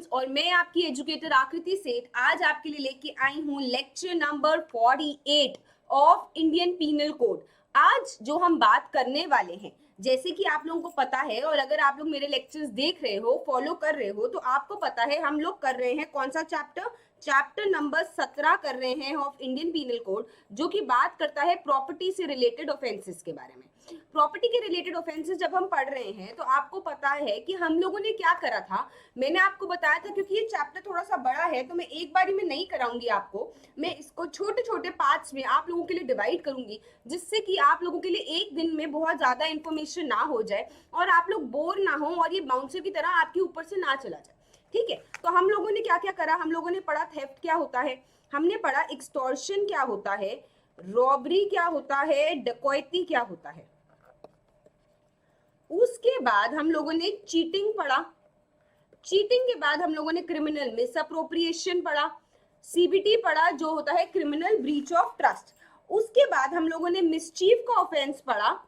Students, और मैं आपकी एजुकेटर आकृति सेठ आज आपके लिए लेके आई हूँ lecture number 48 of Indian penal code. आज जो हम बात करने वाले हैं, जैसे कि आप लोगों को पता है और अगर आप लोग मेरे लेक्चर्स देख रहे हो, फॉलो कर रहे हो, तो आपको पता है हम लोग कर रहे हैं कौन सा चैप्टर नंबर 17 कर रहे हैं ऑफ इंडियन पीनल कोड, जो कि बात करता है प्रॉपर्टी से रिलेटेड ऑफेंसेस के बारे में। प्रॉपर्टी के रिलेटेड ऑफेंसेस जब हम पढ़ रहे हैं तो आपको पता है कि हम लोगों ने क्या करा था। मैंने आपको बताया था, क्योंकि ये चैप्टर थोड़ा सा बड़ा है तो मैं एक बारी में नहीं कराऊंगी आपको, मैं इसको छोटे छोटे पार्ट्स में आप लोगों के लिए डिवाइड करूंगी, जिससे कि आप लोगों के लिए एक दिन में बहुत ज्यादा इंफॉर्मेशन ना हो जाए और आप लोग बोर ना हो और ये बाउंसर की तरह आपके ऊपर से ना चला जाए। ठीक है, तो हम लोगों ने क्या क्या करा। हम लोगों ने पढ़ा थेफ्ट क्या होता है, हमने पढ़ा एक्सटॉर्शन क्या होता है, रॉबरी क्या होता है, डकैती क्या होता है। उसके बाद हम लोगों ने चीटिंग पढ़ा। चीटिंग के बाद हम लोगों ने क्रिमिनल मिसअप्रोप्रिएशन पढ़ा, सीबीटी पढ़ा जो होता है क्रिमिनल ब्रीच ऑफ ट्रस्ट। उसके बाद हम लोगों ने मिसचीफ का ऑफेंस पढ़ा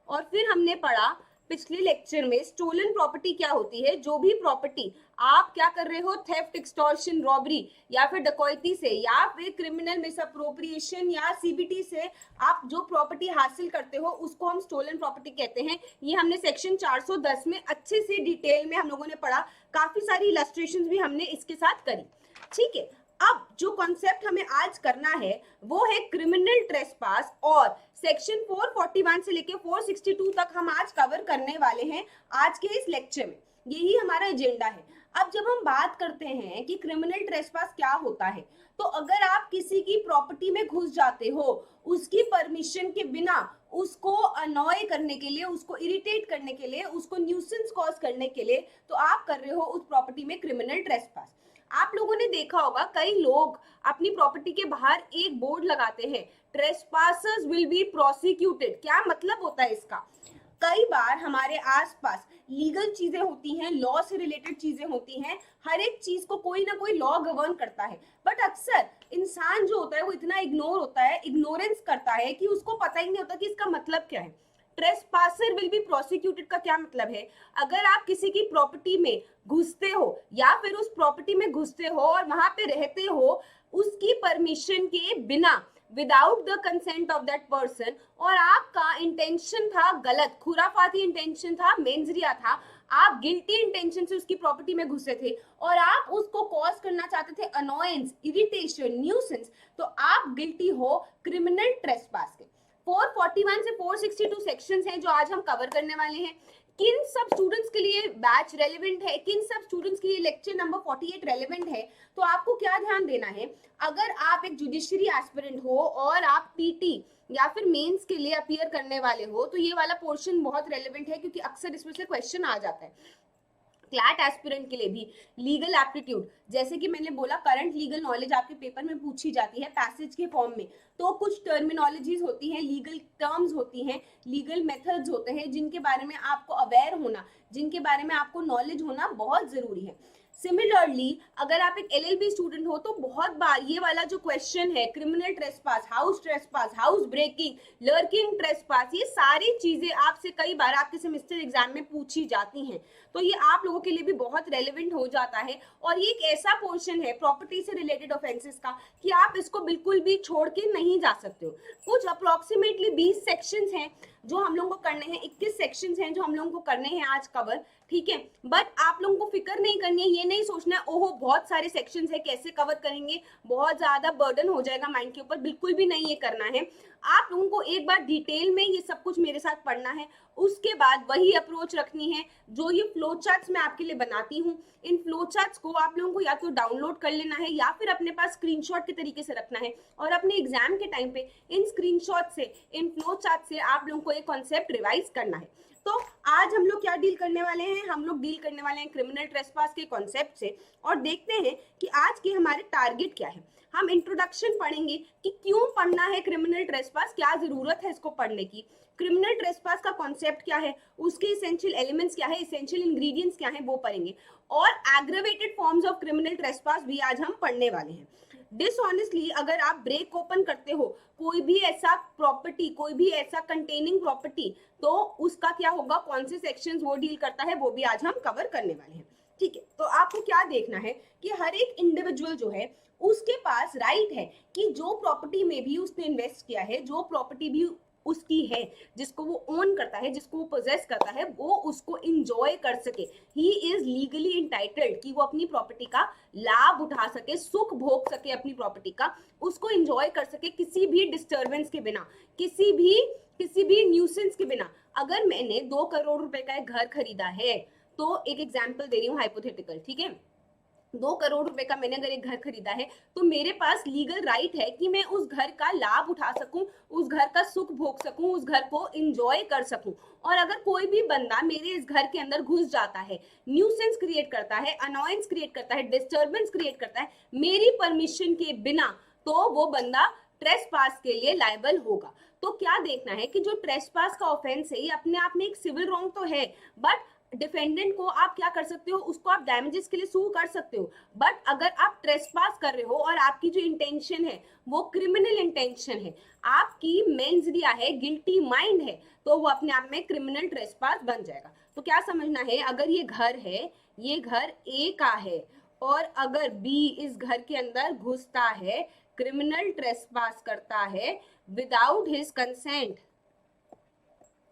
और फिर हमने पढ़ा पिछले लेक्चर में स्टोलन प्रॉपर्टी क्या होती है। जो भी प्रॉपर्टी आप क्या कर रहे हो, थेफ्ट, एक्सटॉर्शन, रॉबरी या फिर डकैती से या फिर क्रिमिनल मिसअप्रोप्रिएशन या सीबीटी से आप जो प्रॉपर्टी हासिल करते हो उसको हम स्टोलन प्रॉपर्टी कहते हैं। ये हमने सेक्शन 410 में अच्छे से डिटेल में हम लोगों ने पढ़ा, काफी सारी इलस्ट्रेशंस भी हमने इसके साथ करी। ठीक है, अब जो कॉन्सेप्ट हमें आज करना है वो है क्रिमिनल ट्रेसपास, और सेक्शन 441 से लेके 462 तक हम आज कवर करने वाले हैं आज के इस लेक्चर में। यही हमारा एजेंडा है। अब जब हम बात करते हैं कि क्रिमिनल ट्रेसपास क्या होता है, तो अगर आप किसी की प्रॉपर्टी में घुस जाते हो उसकी परमिशन के बिना, उसको अनॉय करने के लिए, उसको इरिटेट करने के लिए, उसको न्यूसेंस कॉज करने के लिए, तो आप कर रहे हो उस प्रॉपर्टी में क्रिमिनल ट्रेसपास। आप लोगों ने देखा होगा कई लोग अपनी प्रॉपर्टी के बाहर एक बोर्ड लगाते हैं, ट्रेसपासर्स विल बी प्रोसिक्यूटेड। क्या मतलब होता है इसका? कई बार हमारे आसपास लीगल चीजें होती हैं, लॉ से रिलेटेड चीजें होती हैं, हर एक चीज को कोई ना कोई लॉ गवर्न करता है, बट अक्सर इंसान जो होता है वो इतना इग्नोर होता है, इग्नोरेंस करता है कि उसको पता ही नहीं होता कि इसका मतलब क्या है। ट्रेसपासर विल बी प्रोसिक्यूटेड का क्या मतलब है? अगर आप किसी की प्रॉपर्टी में घुसते हो या फिर उस प्रॉपर्टी में घुसते हो और वहां पे रहते हो उसकी परमिशन के बिना, without the consent of that person, और आपका इंटेंशन था गलत, खुराफाती इंटेंशन था, मेंजरिया था, आप गिल्टी इंटेंशन से उसकी प्रॉपर्टी में घुसे थे और आप उसको कॉज करना चाहते थे अनोयंस, इरिटेशन, न्यूसेंस, तो आप गिल्टी हो क्रिमिनल ट्रेसपास के। 441 से 462 सेक्शंस हैं जो आज हम कवर करने वाले हैं। किन सब स्टूडेंट्स के लिए बैच रेलेवेंट है, किन सब स्टूडेंट्स के लिए लेक्चर नंबर 48 रेलेवेंट है, तो आपको क्या ध्यान देना है। अगर आप एक जुडिशरी एस्पिरेंट हो और आप पीटी या फिर मेंस के लिए अपीयर करने वाले हो, तो ये वाला पोर्शन बहुत रेलेवेंट है, क्योंकि अक्सर इसमें से क्वेश्चन आ जाता है। क्लैट एस्पिरेंट के लिए भी लीगल एप्टीट्यूड, जैसे कि मैंने बोला करंट लीगल नॉलेज आपके पेपर में पूछी जाती है पैसेज के फॉर्म में, तो कुछ टर्मिनोलॉजीज होती हैं, लीगल टर्म्स होती हैं, लीगल मेथड्स होते हैं, जिनके बारे में आपको अवेयर होना, जिनके बारे में आपको नॉलेज होना बहुत जरूरी है। सिमिलरली अगर आप एक एलएलबी स्टूडेंट हो तो बहुत बार ये वाला जो क्वेश्चन है, criminal trespass, house breaking, lurking trespass, ये सारी चीजें आपसे कई बार आपके सेमेस्टर एग्जाम में पूछी जाती हैं, तो ये आप लोगों के लिए भी बहुत रेलेवेंट हो जाता है। और ये एक ऐसा पोर्शन है प्रॉपर्टी से रिलेटेड ऑफेंसेस का कि आप इसको बिल्कुल भी छोड़ के नहीं जा सकते हो। कुछ अप्रोक्सीमेटली 20 सेक्शंस हैं जो हम लोगों को करने हैं, 21 सेक्शंस हैं जो हम लोगों को करने हैं आज कवर। ठीक है, बट आप लोगों को फिक्र नहीं करनी है, ये नहीं सोचना है ओहो बहुत सारे सेक्शंस है कैसे कवर करेंगे, बहुत ज्यादा बर्डन हो जाएगा माइंड के ऊपर, बिल्कुल भी नहीं ये करना है। आप लोगों को एक बार डिटेल में ये सब कुछ मेरे साथ पढ़ना है, उसके बाद वही अप्रोच रखनी है जो ये फ्लो चार्ट्स मैं आपके लिए बनाती हूँ। इन फ्लो चार्ट्स को आप लोगों को या तो डाउनलोड कर लेना है या फिर अपने पास स्क्रीनशॉट के तरीके से रखना है, और अपने एग्जाम के टाइम पे इन स्क्रीनशॉट से, इन फ्लो चार्ट से आप लोगों को एक कॉन्सेप्ट रिवाइज करना है। तो आज हम लोग क्या डील करने वाले हैं, हम लोग डील करने वाले हैं क्रिमिनल ट्रेसपास के कॉन्सेप्ट से, और देखते हैं कि आज के हमारे टारगेट क्या है। हम इंट्रोडक्शन पढ़ेंगे कि क्यों पढ़ना है क्रिमिनल ट्रेसपास, क्या जरूरत है इसको पढ़ने की, क्रिमिनल ट्रेसपास का कॉन्सेप्ट क्या है, उसके इसेंशियल एलिमेंट्स क्या है, इसेंशियल इंग्रेडिएंट्स क्या है, वो पढ़ेंगे, और aggravated forms of criminal trespass भी आज हम पढ़ने वाले हैं। डिसऑनेस्टली अगर आप ब्रेक ओपन करते हो कोई भी ऐसा प्रॉपर्टी, कोई भी ऐसा कंटेनिंग प्रॉपर्टी, तो उसका क्या होगा, कौन से सेक्शंस वो डील करता है, वो भी आज हम कवर करने वाले हैं। ठीक है, तो आपको क्या देखना है कि हर एक इंडिविजुअल जो है उसके पास राइट है कि जो प्रॉपर्टी में भी उसने इन्वेस्ट किया है, जो प्रॉपर्टी भी उसकी है, जिसको वो ओन करता है, जिसको वो पोजेस करता है, वो उसको इंजॉय कर सके। ही इज लीगली इंटाइटल्ड कि वो अपनी प्रॉपर्टी का लाभ उठा सके, सुख भोग सके अपनी प्रॉपर्टी का, उसको इंजॉय कर सके किसी भी डिस्टर्बेंस के बिना, किसी भी न्यूसेंस के बिना। अगर मैंने 2 करोड़ रुपए का एक घर खरीदा है, तो एक एग्जाम्पल दे रही हूँ हाइपोथेटिकल, ठीक है, 2 करोड़ रुपए का मैंने अगर एक घर खरीदा है, तो मेरे पास लीगल राइट है कि मैं उस घर का लाभ उठा सकूं, उस घर का सुख भोग सकूं, उस घर को इंजॉय कर सकूं। और अगर कोई भी बंदा मेरे इस घर के अंदर घुस जाता है, न्यूसेंस क्रिएट करता है, अनॉयंस क्रिएट करता है, डिस्टर्बेंस क्रिएट करता है मेरी परमिशन के बिना, तो वो बंदा ट्रेसपास के लिए लायबल होगा। तो क्या देखना है कि जो ट्रेसपास का ऑफेंस है, ये अपने आप में एक सिविल रॉन्ग तो है, बट डिफेंडेंट को आप क्या कर सकते हो, उसको आप डैमेजेस के लिए सू कर सकते हो। बट अगर आप ट्रेसपास कर रहे हो और आपकी जो इंटेंशन है वो क्रिमिनल इंटेंशन है, आपकी मेंस रिया है, गिल्टी माइंड है, तो वो अपने आप में क्रिमिनल ट्रेसपास बन जाएगा। तो क्या समझना है, अगर ये घर है, ये घर ए का है, और अगर बी इस घर के अंदर घुसता है, क्रिमिनल ट्रेसपास करता है without his consent,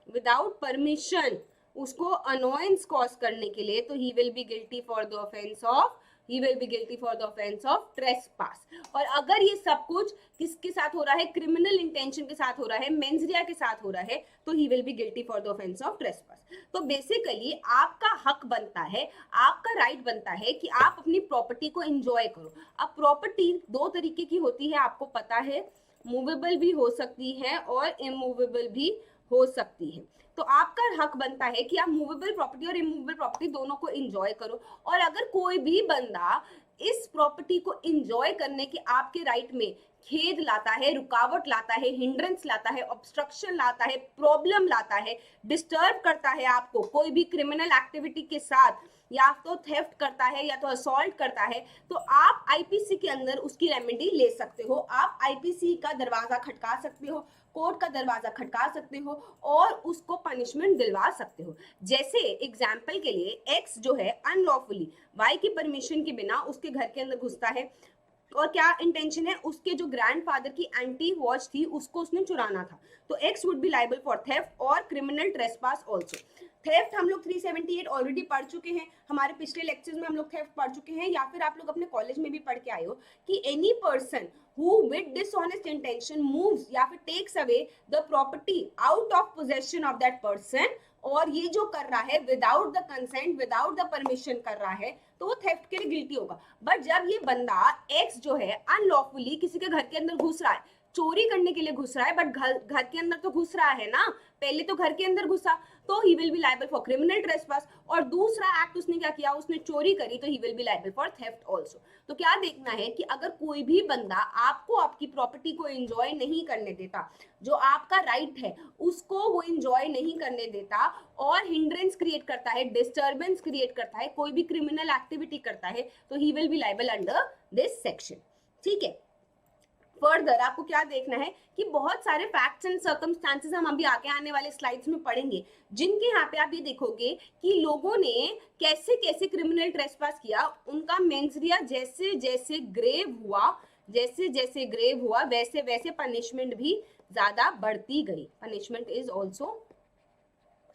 without permission, उसको अनोयंस कॉज करने के लिए, तो he will be guilty for the offence of, he will be guilty for the offence of trespass. और अगर ये सब कुछ किसके साथ हो रहा है, क्रिमिनल इंटेंशन के साथ हो रहा है, मेंसरिया के साथ हो रहा है, तो he will be guilty for the offence of trespass. तो बेसिकली आपका हक बनता है, आपका राइट बनता है कि आप अपनी प्रॉपर्टी को एंजॉय करो। अब प्रॉपर्टी 2 तरीके की होती है, आपको पता है, मूवेबल भी हो सकती है और इमूवेबल भी हो सकती है। तो आपका हक बनता है कि आप मूवेबल प्रॉपर्टी और इमूवेबल प्रॉपर्टी दोनों को एंजॉय करो। और अगर कोई भी बंदा इस प्रॉपर्टी को एंजॉय करने के आपके राइट में खेद लाता है, रुकावट लाता है, हिंड्रेंस लाता है, ऑब्स्ट्रक्शन लाता है, प्रॉब्लम लाता है, डिस्टर्ब करता है आपको कोई भी क्रिमिनल एक्टिविटी के साथ, या तो थेफ्ट करता है या तो असॉल्ट करता है, तो आप आईपीसी के अंदर उसकी रेमेडी ले सकते हो। आप आईपीसी का दरवाजा खटका सकते हो, कोर्ट का दरवाजा खटका सकते हो और उसको पनिशमेंट दिलवा सकते हो। जैसे एग्जाम्पल के लिए एक्स जो है अनलॉफुली वाई की परमिशन के बिना उसके घर के अंदर घुसता है, और क्या इंटेंशन है, उसके जो ग्रैंडफादर की एंटी वॉच थी उसको उसने चुराना था, तो x would be liable for theft और क्रिमिनल ट्रेसपास आल्सो। थेफ्ट हम लोग 378 ऑलरेडी पढ़ चुके हैं, हमारे पिछले लेक्चर्स में हम लोग थेफ्ट पढ़ चुके हैं, या फिर आप लोग अपने कॉलेज में भी पढ़ के आए हो कि any person who with dishonest intention moves या फिर takes away the property out of possession of that person, और ये जो कर रहा है without the consent, without the permission कर रहा है, तो वो थेफ्ट के लिए गिल्टी होगा। बट जब ये बंदा एक्स जो है अनलॉफुली किसी के घर के अंदर घुस रहा है, चोरी करने के लिए घुस रहा है, बट घर के अंदर तो घुस रहा है ना, पहले तो घर के अंदर घुसा, तो he will be liable for criminal trespass. और दूसरा एक्ट उसने क्या किया, उसने चोरी करी, तो he will be liable for theft also. तो क्या देखना है कि अगर कोई भी बंदा आपको आपकी प्रॉपर्टी को एंजॉय नहीं करने देता, जो आपका राइट है उसको वो एंजॉय नहीं करने देता, और हिंड्रेंस क्रिएट करता है, डिस्टर्बेंस क्रिएट करता है, कोई भी क्रिमिनल एक्टिविटी करता है, तो he will be liable under this section. ठीक है, फर्दर आपको क्या देखना है कि बहुत सारे फैक्ट्स एंड सर्कमस्टांसेस हम अभी आगे आने वाले स्लाइड्स में पढ़ेंगे, जिनके यहाँ पे आप ये देखोगे कि लोगों ने कैसे कैसे क्रिमिनल ट्रेसपास किया, उनका मेंसरिया जैसे जैसे ग्रेव हुआ वैसे वैसे पनिशमेंट भी ज्यादा बढ़ती गई। Punishment is also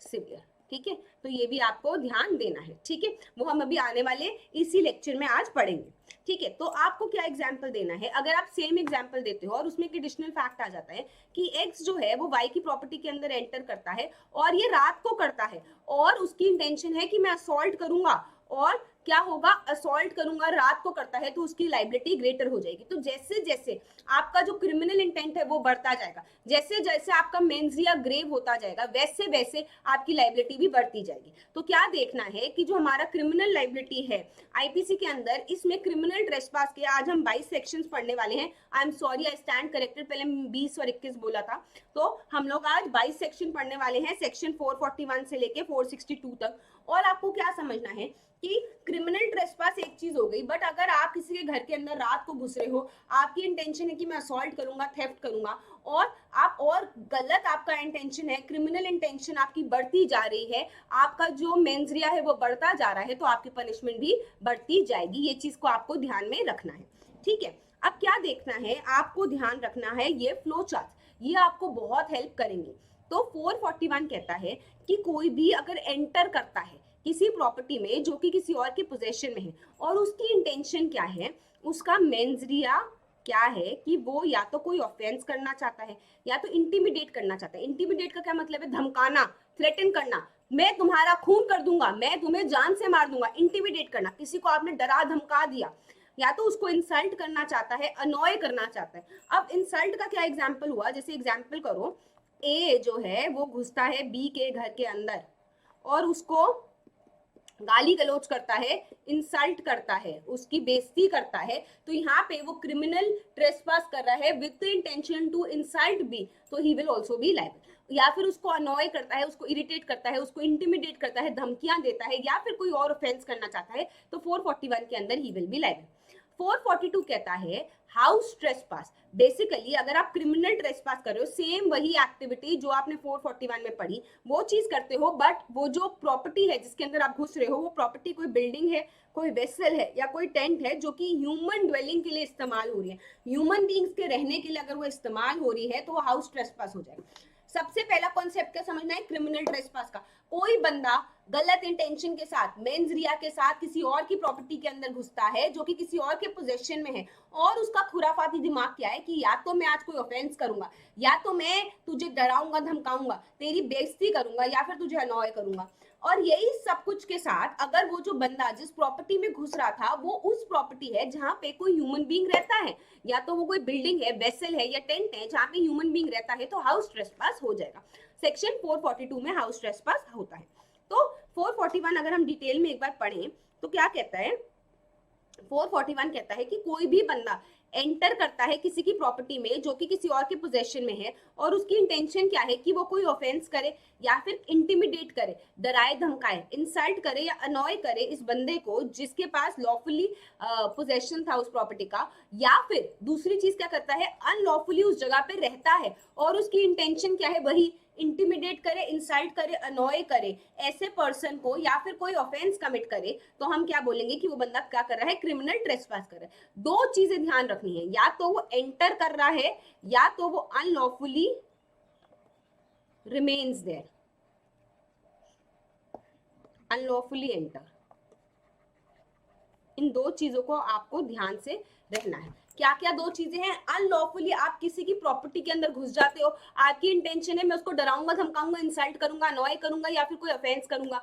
severe. ठीक है, तो ये भी आपको ध्यान देना है। ठीक है, वो हम अभी आने वाले इसी लेक्चर में आज पढ़ेंगे। ठीक है, तो आपको क्या एग्जाम्पल देना है, अगर आप सेम एग्जाम्पल देते हो और उसमें एक एडिशनल फैक्ट आ जाता है कि एक्स जो है वो वाई की प्रॉपर्टी के अंदर एंटर करता है और ये रात को करता है, और उसकी इंटेंशन है कि मैं असॉल्ट करूंगा, और क्या होगा, असॉल्ट करूंगा, रात को करता है, तो उसकी लाइबिलिटी ग्रेटर हो जाएगी। तो जैसे जैसे आपका जो क्रिमिनल इंटेंट है वो बढ़ता जाएगा, जैसे जैसे आपका मेंसरिया ग्रेव होता जाएगा, वैसे वैसे आपकी लाइबिलिटी भी बढ़ती जाएगी। तो क्या देखना है कि जो हमारा क्रिमिनल लाइबिलिटी है आईपीसी के अंदर, इसमें क्रिमिनल ट्रेसपास के आज हम 22 सेक्शंस पढ़ने वाले हैं। I am sorry, I stand corrected, पहले 20 और 21 बोला था, तो हम लोग आज 22 सेक्शन पढ़ने वाले हैं, सेक्शन 441 से लेके 462 तक। और आपको क्या समझना है कि क्रिमिनल ट्रेसपास एक चीज हो गई, बट अगर आप किसी के घर के अंदर रात को घुस रहे हो, आपकी इंटेंशन है कि मैं असॉल्ट करूंगा, थेफ्ट करूंगा, और आप और गलत आपका इंटेंशन है, क्रिमिनल इंटेंशन आपकी बढ़ती जा रही है, आपका जो मेंसरिया है वो बढ़ता जा रहा है, तो आपकी पनिशमेंट भी बढ़ती जाएगी। ये चीज को आपको ध्यान में रखना है, ठीक है। अब क्या देखना है, आपको ध्यान रखना है ये फ्लो चार्ट, ये आपको बहुत हेल्प करेंगे। तो 441 कहता है कि कोई भी अगर एंटर करता है किसी प्रॉपर्टी में जो कि किसी और के पोजेशन में है, और उसकी इंटेंशन क्या है, उसका मेंसरिया क्या है कि वो या तो कोई ऑफेंस करना चाहता है या तो इंटिमिडेट करना चाहता है। इंटिमिडेट का क्या मतलब है, धमकाना, थ्रेटन करना, मैं तुम्हारा खून कर दूंगा, मैं तुम्हें जान से मार दूंगा। इंटिमिडेट करना, किसी को आपने डरा धमका दिया, या तो उसको इंसल्ट करना चाहता है, अनॉय करना चाहता है। अब इंसल्ट का क्या एग्जाम्पल हुआ, जैसे एग्जाम्पल करो, ए जो है वो घुसता है बी के घर के अंदर और उसको गाली गलौज करता है, इंसल्ट करता है, उसकी बेइज्जती करता है, तो यहाँ पे वो क्रिमिनल ट्रेसपास कर रहा है with the intention to insult be, तो he will also be liable. या फिर उसको अनॉय करता है, उसको इरिटेट करता है, उसको इंटिमिडेट करता है, धमकियां देता है, या फिर कोई और ऑफेंस करना चाहता है, तो 441 के अंदर ही विल बी लायबल। 442 कहता है हाउस ट्रेसपास। बेसिकली अगर आप क्रिमिनल ट्रेसपास कर रहे हो, सेम वही एक्टिविटी जो आपने 441 में पढ़ी वो चीज करते हो, बट वो जो प्रॉपर्टी है जिसके अंदर आप घुस रहे हो, वो प्रॉपर्टी कोई बिल्डिंग है, कोई वेसल है, या कोई टेंट है जो कि ह्यूमन ड्वेलिंग के लिए इस्तेमाल हो रही है, ह्यूमन बींग्स के रहने के लिए अगर वो इस्तेमाल हो रही है, तो वो हाउस ट्रेसपास हो जाएगा। सबसे पहला कॉन्सेप्ट क्या समझना है, क्रिमिनल ट्रेसपास का। कोई बंदा गलत इंटेंशन के साथ, मेंसरिया के साथ किसी और की प्रॉपर्टी के अंदर घुसता है जो कि किसी और के पोजेशन में है, और उसका खुराफाती दिमाग क्या है कि या तो मैं आज कोई ऑफेंस करूंगा, या तो मैं तुझे डराऊंगा धमकाऊंगा, तेरी बेइज्जती करूंगा, या फिर तुझे अनॉय करूंगा। और यही सब कुछ के साथ अगर वो जो बंदा जिस प्रॉपर्टी में घुस रहा था वो उस प्रॉपर्टी है जहां पे कोई ह्यूमन बीइंग रहता है, या तो वो कोई बिल्डिंग है, वेसल है, या टेंट है जहां पे ह्यूमन बीइंग रहता है, तो हाउस ट्रेसपास हो जाएगा। सेक्शन 442 में हाउस ट्रेसपास होता है। तो 441 अगर हम डिटेल में एक बार पढ़ें तो क्या कहता है, 441 कहता है कि कोई भी बंदा एंटर करता है किसी की प्रॉपर्टी में जो कि किसी और के पोजेशन में है, और उसकी इंटेंशन क्या है कि वो कोई ऑफेंस करे या फिर इंटिमिडेट करे, डराए धमकाए, इंसल्ट करे या अनॉय करे इस बंदे को जिसके पास लॉफुली पोजेशन था उस प्रॉपर्टी का, या फिर दूसरी चीज क्या करता है, अनलॉफुली उस जगह पे रहता है और उसकी इंटेंशन क्या है, वही इंटिमिडेट करे, इंसल्ट करे, अनॉय करे ऐसे पर्सन को, या फिर कोई ऑफेंस कमिट करे, तो हम क्या बोलेंगे कि वो बंदा क्या कर रहा है, क्रिमिनल ट्रेसपास कर रहा है। दो चीजें ध्यान रखनी है, या तो वो एंटर कर रहा है या तो वो unlawfully remains there, unlawfully enter. इन दो चीजों को आपको ध्यान से रखना है। क्या क्या दो चीजें हैं, अनलॉफुली आप किसी की प्रॉपर्टी के अंदर घुस जाते हो, आपकी इंटेंशन है मैं उसको डराऊंगा धमकाऊंगा, इंसल्ट करूंगा, अनॉय करूंगा, या फिर कोई ऑफेंस करूंगा।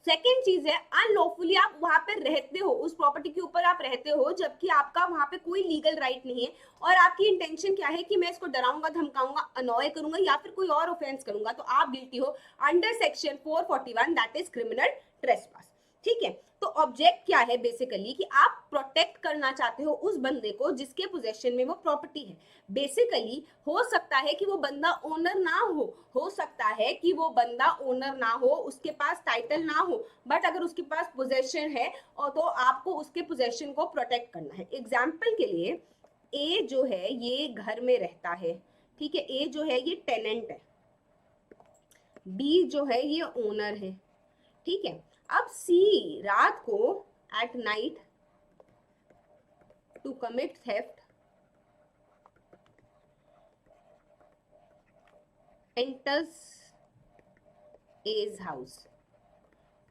सेकेंड चीज है अनलॉफुली आप वहां पे रहते हो, उस प्रॉपर्टी के ऊपर आप रहते हो जबकि आपका वहां पे कोई लीगल राइट नहीं है, और आपकी इंटेंशन क्या है कि मैं इसको डराऊंगा धमकाऊंगा, अनॉय करूंगा, या फिर कोई और ऑफेंस करूंगा, तो आप गिल्टी हो under section 441 that is criminal trespass. ठीक है, तो ऑब्जेक्ट क्या है बेसिकली कि आप प्रोटेक्ट करना चाहते हो उस बंदे को जिसके पोजेशन में वो प्रॉपर्टी है। बेसिकली हो सकता है कि वो बंदा ओनर ना हो सकता है कि वो बंदा ओनर ना हो, उसके पास टाइटल ना हो, बट अगर उसके पास पोजेशन है और तो आपको उसके पोजेशन को प्रोटेक्ट करना है। एग्जाम्पल के लिए ए जो है ये घर में रहता है, ठीक है, ए जो है ये टेनेंट है, बी जो है ये ओनर है, ठीक है। अब सी रात को at night to commit theft enters as house,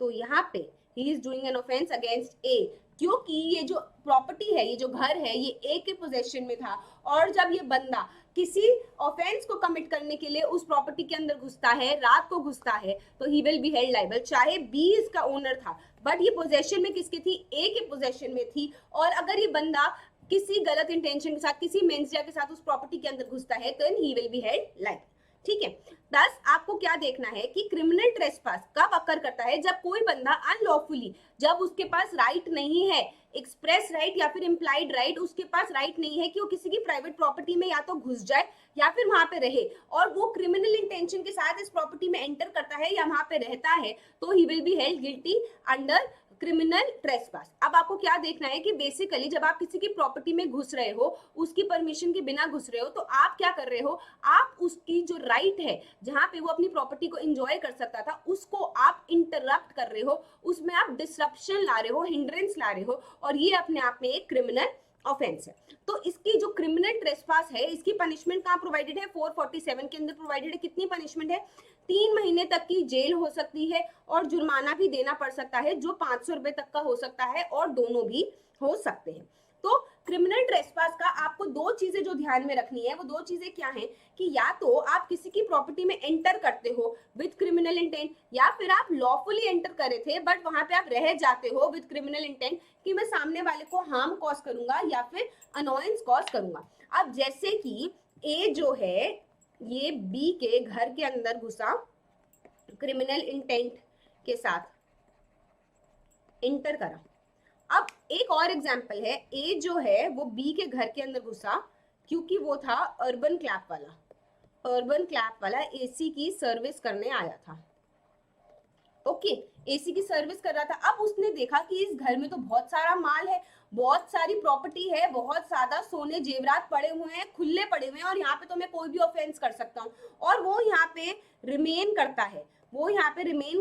तो यहाँ पे he is doing an offence against a, क्योंकि ये जो प्रॉपर्टी है, ये जो घर है, ये ए के पोजेशन में था, और जब ये बंदा किसी ऑफेंस को कमिट करने के लिए उस प्रॉपर्टी के अंदर घुसता है, रात को घुसता है, तो he will be held liable. चाहे बी इसका ओनर था, बट ये पोजेशन में किसकी थी, ए के पोजेशन में थी, और अगर ये बंदा किसी गलत इंटेंशन के साथ, किसी मेंसरिया के साथ उस प्रॉपर्टी के अंदर घुसता है, तो he will be held liable. ठीक है, दस आपको क्या देखना है कि क्रिमिनल ट्रेसपास कब अकर करता है, जब कोई बंदा अनलॉफुली, जब उसके पास राइट नहीं है, एक्सप्रेस राइट या फिर इम्प्लाइड राइट, उसके पास राइट नहीं है कि वो किसी की प्राइवेट प्रॉपर्टी में या तो घुस जाए या फिर वहां पे रहे, और वो क्रिमिनल इंटेंशन के साथ इस प्रॉपर्टी में एंटर करता है या वहां पे रहता है, तो he will be held guilty under criminal trespass. अब आपको क्या देखना है कि बेसिकली जब आप किसी की प्रॉपर्टी में घुस रहे हो, उसकी परमिशन के बिना घुस रहे हो, तो आप क्या कर रहे हो, आप उसकी जो राइट है जहां पे वो अपनी प्रॉपर्टी को एंजॉय कर सकता था, उसको आप इंटरप्ट कर रहे हो, उसमें आप डिसरप्शन ला रहे हो, हिंड्रेंस ला रहे हो, और ये अपने आप में एक क्रिमिनल ऑफेंस है। तो इसकी जो क्रिमिनल ट्रेसपास है, इसकी पनिशमेंट कहाँ प्रोवाइडेड है, 447 के अंदर प्रोवाइडेड है। कितनी पनिशमेंट है, 3 महीने तक की जेल हो सकती है और जुर्माना भी देना पड़ सकता है, जो 500 रुपए तक का हो सकता है, और दोनों भी हो सकते हैं। तो क्रिमिनल ट्रेसपास का आपको दो चीजें जो ध्यान में रखनी है, वो दो चीजें क्या हैं कि या तो आप किसी की प्रॉपर्टी में एंटर करते हो विद क्रिमिनल इंटेंट, या फिर आप लॉफुली एंटर करे थे बट वहां पे आप रह जाते हो विद क्रिमिनल इंटेंट कि मैं सामने वाले को हार्म कॉज करूंगा या फिर अनोयंस कॉज करूंगा। अब जैसे कि ए जो है ये बी के घर के अंदर घुसा क्रिमिनल इंटेंट के साथ, इंटर करा। अब एक और एग्जांपल है, ए जो है वो बी के घर के अंदर घुसा क्योंकि वो था अर्बन क्लैप वाला एसी की सर्विस करने आया था। ओके, एसी की सर्विस कर रहा था। अब उसने देखा कि इस घर में तो बहुत सारा माल है, बहुत सारी प्रॉपर्टी है, बहुत ज्यादा सोने जेवरात पड़े हुए हैं, खुले पड़े हुए हैं, और यहाँ पे तो मैं कोई भी ऑफेंस कर सकता हूँ। और वो यहाँ पे रिमेन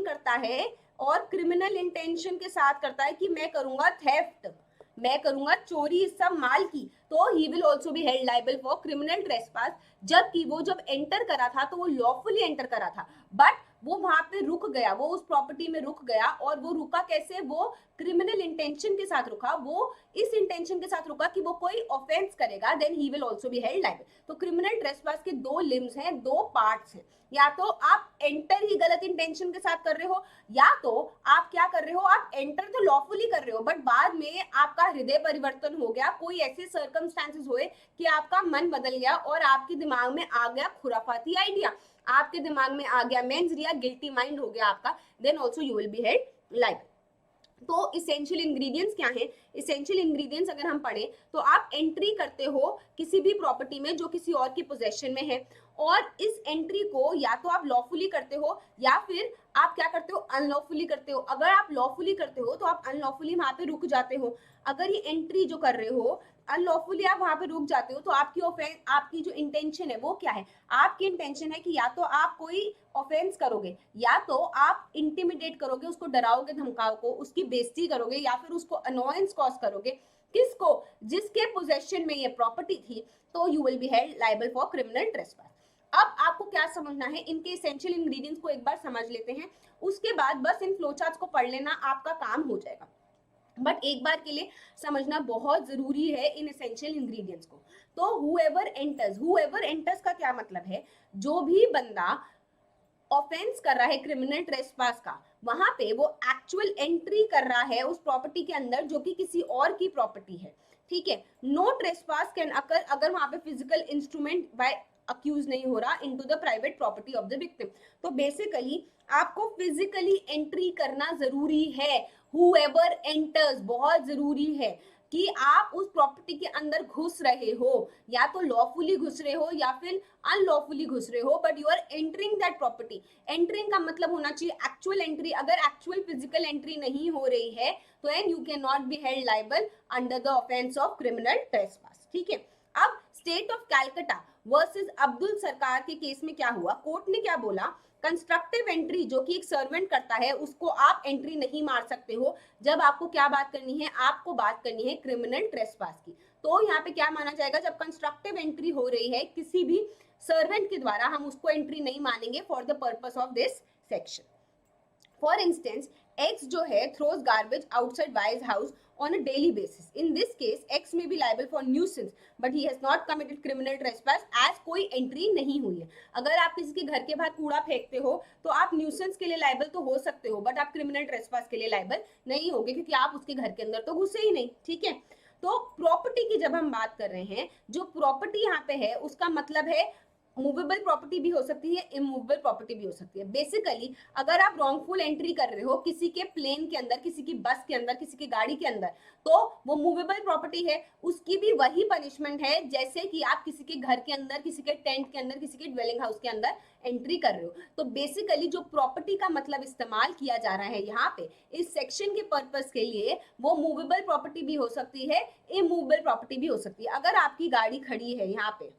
करता है और क्रिमिनल इंटेंशन के साथ करता है कि मैं करूंगा थेफ्ट, मैं करूंगा चोरी इस सब माल की, तो he will also be held liable for criminal trespass. जबकि वो जब एंटर करा था तो वो लॉफुली एंटर करा था, बट वो वहां पे रुक गया, वो उस प्रॉपर्टी में रुक गया। और वो रुका कैसे, वो क्रिमिनल इंटेंशन के साथ रुका, वो इस इंटेंशन के साथ रुका कि वो कोई ऑफेंस करेगा, then he will also be held liable. तो क्रिमिनल ट्रेसपास के दो लिम्स हैं, दो पार्ट्स हैं। या तो आप एंटर ही गलत इंटेंशन के साथ कर रहे हो, या तो आप क्या कर रहे हो, आप एंटर तो लॉफुली कर रहे हो बट बाद में आपका हृदय परिवर्तन हो गया, कोई ऐसे सर्कमस्टांसेस हुए कि आपका मन बदल गया और आपके दिमाग में आ गया खुराफाती आइडिया, आपके दिमाग में आ गया मेंस रिया, गिल्टी माइंड हो गया आपका, then also you will be held liable. तो इसेंशियल इंग्रेडिएंट्स क्या हैं, इसेंशियल इंग्रेडिएंट्स अगर हम पढ़ें तो आप एंट्री करते हो किसी भी प्रॉपर्टी में जो किसी और की पोजेशन में है, और इस एंट्री को या तो आप लॉफुली करते हो या फिर आप क्या करते हो, अनलॉफुली करते हो। अगर आप लॉफुली करते हो तो आप अनलॉफुली वहां पे रुक जाते हो। अगर ये एंट्री जो कर रहे हो अनलॉफुली आप वहां पे रुक जाते हो, तो आपकी जो इंटेंशन है वो क्या है, आपकी इंटेंशन है कि या तो आप कोई ऑफेंस करोगे, या तो आप इंटिमिडेट करोगे, उसको डराओगे धमकाओगे, उसकी बेइज्जती करोगे, या फिर उसको अनोयंस कॉज करोगे। किसको, जिसके पोजेशन में ये प्रॉपर्टी थी, तो you will be held liable for criminal trespass. अब आपको क्या समझना है, इनके एसेंशियल इंग्रेडिएंट्स को एक बार समझ लेते हैं, उसके बाद बस इन फ्लोचार्ट्स को पढ़ लेना, आपका काम हो जाएगा। बट एक बार के लिए समझना बहुत जरूरी है इन एसेंशियल इंग्रेडिएंट्स को। तो हुएवर एंटर्स का क्या मतलब है, जो भी बंदा ऑफेंस कर रहा है क्रिमिनल ट्रेसपास का, वहां पे वो एक्चुअल एंट्री कर रहा है उस प्रॉपर्टी के अंदर जो कि किसी और की प्रॉपर्टी है, ठीक है। नो ट्रेसपास कैन अकर, अगर वहां पे फिजिकल इंस्ट्रूमेंट बाय अक्यूज नहीं हो रहा into the private property of the victim. तो बेसिकली आपको फिजिकली एंट्री करना जरूरी है, हुएवर एंटर्स बहुत जरूरी है कि आप उस प्रॉपर्टी के अंदर घुस रहे हो, या तो लॉफुली घुस रहे हो या फिर अनलॉफुली घुस रहे हो, but you are entering that property. Entering का मतलब होना चाहिए एक्चुअल एंट्री। अगर एक्चुअल फिजिकल एंट्री नहीं हो रही है तो and you can not be held liable under the offence of criminal trespass, ठीक है। अब state of Calcutta versus Abdul Sarkar के केस में क्या हुआ, कोर्ट ने क्या बोला, कंस्ट्रक्टिव एंट्री जो कि एक सर्वेंट करता है उसको आप एंट्री नहीं मार सकते हो। जब आपको क्या बात करनी है, आपको बात करनी है क्रिमिनल ट्रेसपास की। तो यहाँ पे क्या माना जाएगा, जब कंस्ट्रक्टिव एंट्री हो रही है किसी भी सर्वेंट के द्वारा, हम उसको एंट्री नहीं मानेंगे for the purpose of this section. For instance X जो है throws garbage outside Y's house on a daily basis. In this case, X may be liable for nuisance, but he has not committed criminal trespass as कोई entry नहीं हुई है। अगर आप किसी के घर के बाहर कूड़ा फेंकते हो तो आप न्यूसेंस के लिए लायबल तो हो सकते हो, बट आप क्रिमिनल ट्रेसपास के लिए लायबल नहीं होगे क्योंकि आप उसके घर के अंदर तो घुसे ही नहीं, ठीक है। तो प्रॉपर्टी की जब हम बात कर रहे हैं, जो प्रॉपर्टी यहाँ पे है उसका मतलब है मूवेबल प्रॉपर्टी भी हो सकती है, इमूवेबल प्रॉपर्टी भी हो सकती है। बेसिकली अगर आप रॉन्गफुल एंट्री कर रहे हो किसी के प्लेन के अंदर, किसी की बस के अंदर, किसी की गाड़ी के अंदर, तो वो मूवेबल प्रॉपर्टी है, उसकी भी वही पनिशमेंट है जैसे कि आप किसी के घर के अंदर, किसी के टेंट के अंदर, किसी के ड्वेलिंग हाउस के अंदर एंट्री कर रहे हो। तो बेसिकली जो प्रॉपर्टी का मतलब इस्तेमाल किया जा रहा है यहाँ पे इस सेक्शन के पर्पस के लिए, वो मूवेबल प्रॉपर्टी भी हो सकती है, इमूवेबल प्रॉपर्टी भी हो सकती है। अगर आपकी गाड़ी खड़ी है यहाँ पे,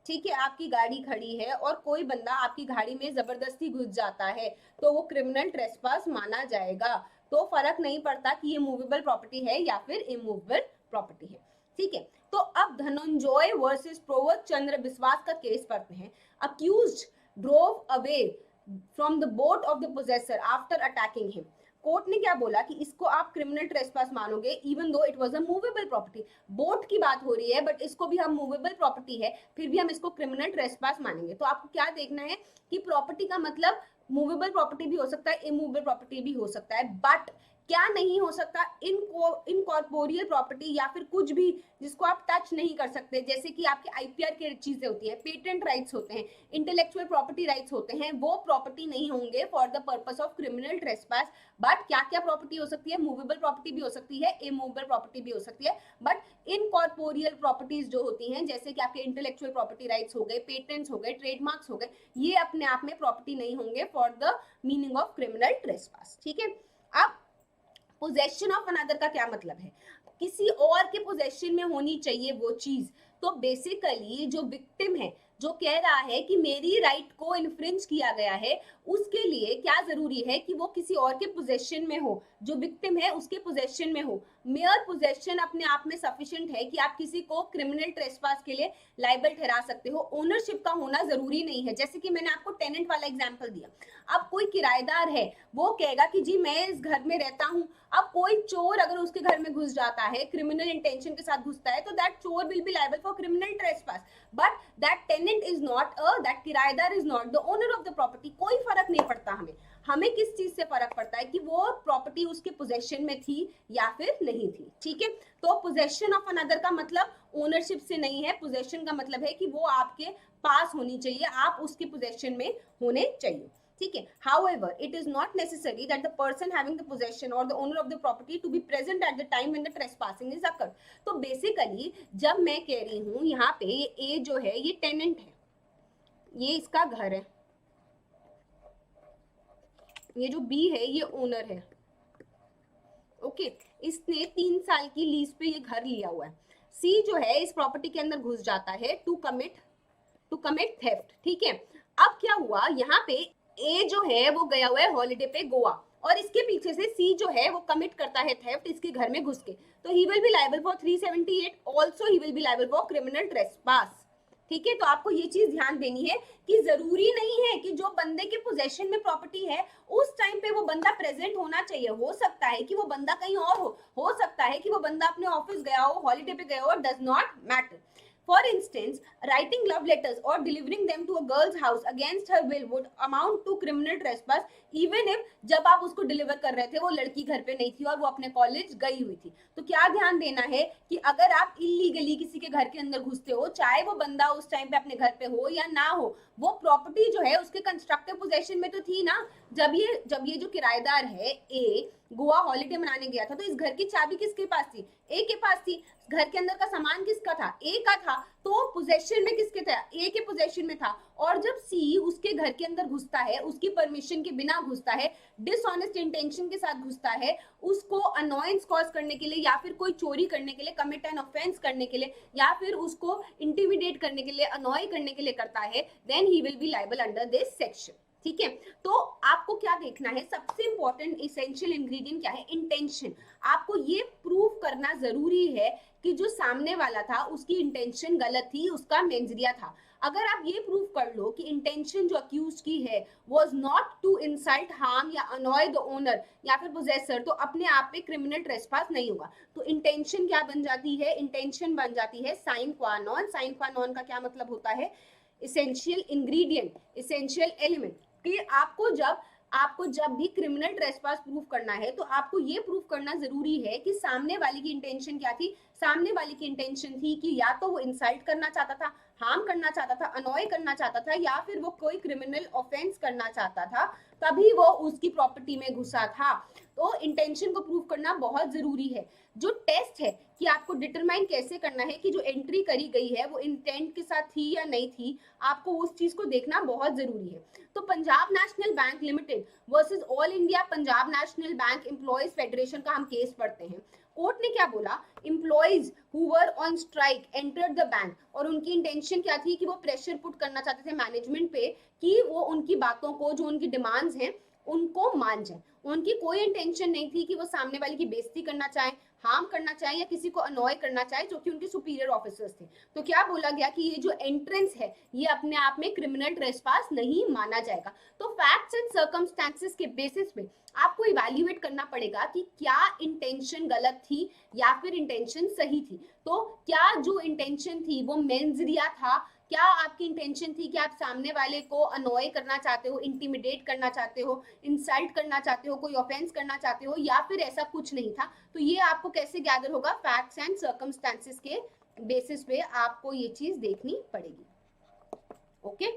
ठीक है, आपकी गाड़ी खड़ी है और कोई बंदा आपकी गाड़ी में जबरदस्ती घुस जाता है, तो वो क्रिमिनल ट्रेसपास माना जाएगा। तो फर्क नहीं पड़ता कि ये मूवेबल प्रॉपर्टी है या फिर इमूवेबल प्रॉपर्टी है, ठीक है। तो अब धनंजय वर्सेस प्रवोत चंद्र बिस्वास का केस पढ़ते हैं। Accused drove away from the boat of the possessor after attacking him. Court ने क्या बोला कि इसको आप क्रिमिनल ट्रेसपास मानोगे even though it was a movable property. Boat की बात हो रही है बट इसको भी हम मूवेबल प्रॉपर्टी है, फिर भी हम इसको क्रिमिनल ट्रेसपास मानेंगे। तो आपको क्या देखना है कि प्रॉपर्टी का मतलब मूवेबल प्रॉपर्टी भी हो सकता है, इमूवेबल प्रॉपर्टी भी हो सकता है, बट क्या नहीं हो सकता, इनकॉर्पोरियल प्रॉपर्टी या फिर कुछ भी जिसको आप टच नहीं कर सकते, जैसे कि आपके आईपीआर की चीजें होती है, पेटेंट राइट्स होते हैं, इंटेलेक्चुअल प्रॉपर्टी राइट्स होते हैं, वो प्रॉपर्टी नहीं होंगे for the purpose of criminal trespass. But क्या क्या प्रॉपर्टी हो सकती है, मूवेबल प्रॉपर्टी भी हो सकती है, इमूवेबल प्रॉपर्टी भी हो सकती है, बट इनकॉर्पोरियल प्रॉपर्टीज जो होती हैं जैसे कि आपके इंटेलेक्चुअल प्रॉपर्टी राइट्स हो गए, पेटेंट्स हो गए, ट्रेडमार्क्स हो गए, ये अपने आप में प्रॉपर्टी नहीं होंगे for the meaning of criminal trespass, ठीक है। अब पोजेशन ऑफ अनदर का क्या मतलब है, किसी और के पोजेशन में होनी चाहिए वो चीज। तो बेसिकली जो विक्टिम है, जो कह रहा है कि मेरी राइट को इन्फ्रिंज किया गया है, उसके लिए क्या जरूरी है कि वो किसी और के पोजेशन में हो, जो विक्टिम है उसके पोजेशन में हो। मेयर पोजेशन अपने आप में सफिशिएंट है कि आप किसी को क्रिमिनल ट्रेसपास के लिए लाइबल ठहरा सकते हो। ओनरशिप का होना जरूरी नहीं है, जैसे कि मैंने आपको टेनेंट वाला एग्जांपल दिया। अब कोई किराएदार है, वो कहेगा कि जी मैं इस घर में रहता हूँ। अब कोई चोर अगर उसके घर में घुस जाता है, क्रिमिनल इंटेंशन के साथ घुसता है, तो दैट चोर will be liable for criminal trespass, but that tenant is not that किराएदार is not the owner of the property. कोई फर्क नहीं पड़ता हमें, हमें किस चीज से फर्क पड़ता है कि वो प्रॉपर्टी उसके पोजेशन में थी या फिर नहीं थी, ठीक है। तो पोजेशन ऑफ अनदर का मतलब ओनरशिप से नहीं है, पोजेशन का मतलब है कि वो आपके पास होनी चाहिए, आप उसके पोजेशन में होने चाहिए, ठीक है। However, it is not necessary that the person having the possession or the owner of the property to be present at the time when the trespassing is occurred. तो बेसिकली जब मैं कह रही हूँ यहाँ पे ये ए जो है ये टेनेंट है, ये इसका घर है, ये जो बी है ये ओनर है, ओके। इसने 3 साल की लीज पे ये घर लिया हुआ है। सी जो है इस प्रॉपर्टी के अंदर घुस जाता है टू कमिट थेफ्ट, ठीक है। अब क्या हुआ, यहाँ पे ए जो है वो गया हुआ है हॉलिडे पे गोवा, और इसके पीछे से सी जो है वो कमिट करता है थेफ्ट इसके घर में घुस के, तो he will be liable for 378, also he will be liable for criminal trespass, ठीक है। तो आपको ये चीज ध्यान देनी है कि जरूरी नहीं है कि जो बंदे के पोजेशन में प्रॉपर्टी है उस टाइम पे वो बंदा प्रेजेंट होना चाहिए। हो सकता है कि वो बंदा कहीं और हो सकता है कि वो बंदा अपने ऑफिस गया हो, हॉलिडे पे गया हो, does not matter. For instance, writing love letters or delivering them to a girl's house against her will would amount to criminal trespass, even if जब आप उसको डिलीवर कर रहे थे वो लड़की घर पे नहीं थी और वो अपने कॉलेज गई हुई थी। तो क्या ध्यान देना है कि अगर आप इलीगली किसी के घर के अंदर घुसते हो, चाहे वो बंदा उस टाइम पे अपने घर पे हो या ना हो, वो प्रॉपर्टी जो है उसके कंस्ट्रक्टिव पोजेशन में तो थी ना। जब ये जो किराएदार है ए गोवा हॉलिडे मनाने गया था, तो इस घर की चाबी किसके पास थी, ए के पास थी। घर के अंदर का सामान किसका था, ए का था, तो पोजेशन में किसके था, ए के पोजेशन में था। और जब सी उसके घर के अंदर घुसता है, उसकी परमिशन के बिना घुसता है, डिसऑनेस्ट इंटेंशन के साथ घुसता है, उसको अनॉयंस कॉज करने के लिए या फिर कोई चोरी करने के लिए, कमिट एन ऑफेंस करने के लिए या फिर उसको इंटिमिडेट करने के लिए, अनॉय करने के लिए करता है, then he will be liable under this section, ठीक है। तो आपको क्या देखना है, सबसे इंपॉर्टेंट इसेंशियल इंग्रेडिएंट क्या है, इंटेंशन। आपको ये प्रूव करना जरूरी है कि जो सामने वाला था उसकी इंटेंशन गलत थी, उसका मेंजरिया था। अगर आप ये प्रूव कर लो कि इंटेंशन जो अक्यूज की है was not to insult, harm या अनॉय द ओनर या फिर पोजेसर, तो अपने आप पे क्रिमिनल ट्रेसपास नहीं होगा। तो इंटेंशन क्या बन जाती है, इंटेंशन बन जाती है साइन क्वा नॉन। साइन क्वा नॉन का क्या मतलब होता है, इसेंशियल इंग्रेडिएंट, इसेंशियल एलिमेंट। कि आपको जब भी क्रिमिनल ट्रेसपास प्रूफ करना है तो आपको ये प्रूफ करना जरूरी है कि सामने वाले की इंटेंशन क्या थी, सामने वाले की इंटेंशन थी कि या तो वो इंसल्ट करना चाहता था, हार्म करना चाहता था, अनॉय करना चाहता था, या फिर वो कोई क्रिमिनल ऑफेंस करना चाहता था, तभी वो उसकी प्रॉपर्टी में घुसा था। तो इंटेंशन को प्रूव करना बहुत जरूरी है। जो टेस्ट है कि आपको डिटरमाइन कैसे करना है कि जो एंट्री करी गई है वो इंटेंट के साथ थी या नहीं थी, आपको उस चीज को देखना बहुत जरूरी है। तो Punjab national bank limited versus all India Punjab national bank employees federation का हम केस पढ़ते हैं। कोर्ट ने क्या बोला, employees who were on strike entered the bank, और उनकी इंटेंशन क्या थी कि वो प्रेशर पुट करना चाहते थे मैनेजमेंट पे कि वो उनकी बातों को, जो उनकी डिमांड्स हैं उनको मान जाए। उनकी कोई इंटेंशन नहीं थी कि वो सामने वाले की बेइज्जती करना चाहे, हार्म करना चाहे या किसी को अनॉय करना चाहे जो कि उनके सुपीरियर ऑफिसर्स थे। तो क्या बोला गया कि ये जो एंट्रेंस है ये अपने आप में क्रिमिनल ट्रेसपास नहीं माना जाएगा। तो फैक्ट्स एंड सर्कमस्टेंसेस के बेसिस पे आपको इवैल्यूएट करना पड़ेगा कि क्या इंटेंशन गलत थी या फिर इंटेंशन सही थी। तो क्या जो इंटेंशन थी वो मेंजरिया था, क्या आपकी इंटेंशन थी कि आप सामने वाले को अनॉय करना चाहते हो, इंटिमिडेट करना चाहते हो, इंसल्ट करना चाहते हो, कोई ऑफेंस करना चाहते हो, या फिर ऐसा कुछ नहीं था। तो ये आपको कैसे गैदर होगा, फैक्ट्स एंड सर्कमस्टेंसेस के बेसिस पे आपको ये चीज देखनी पड़ेगी। ओके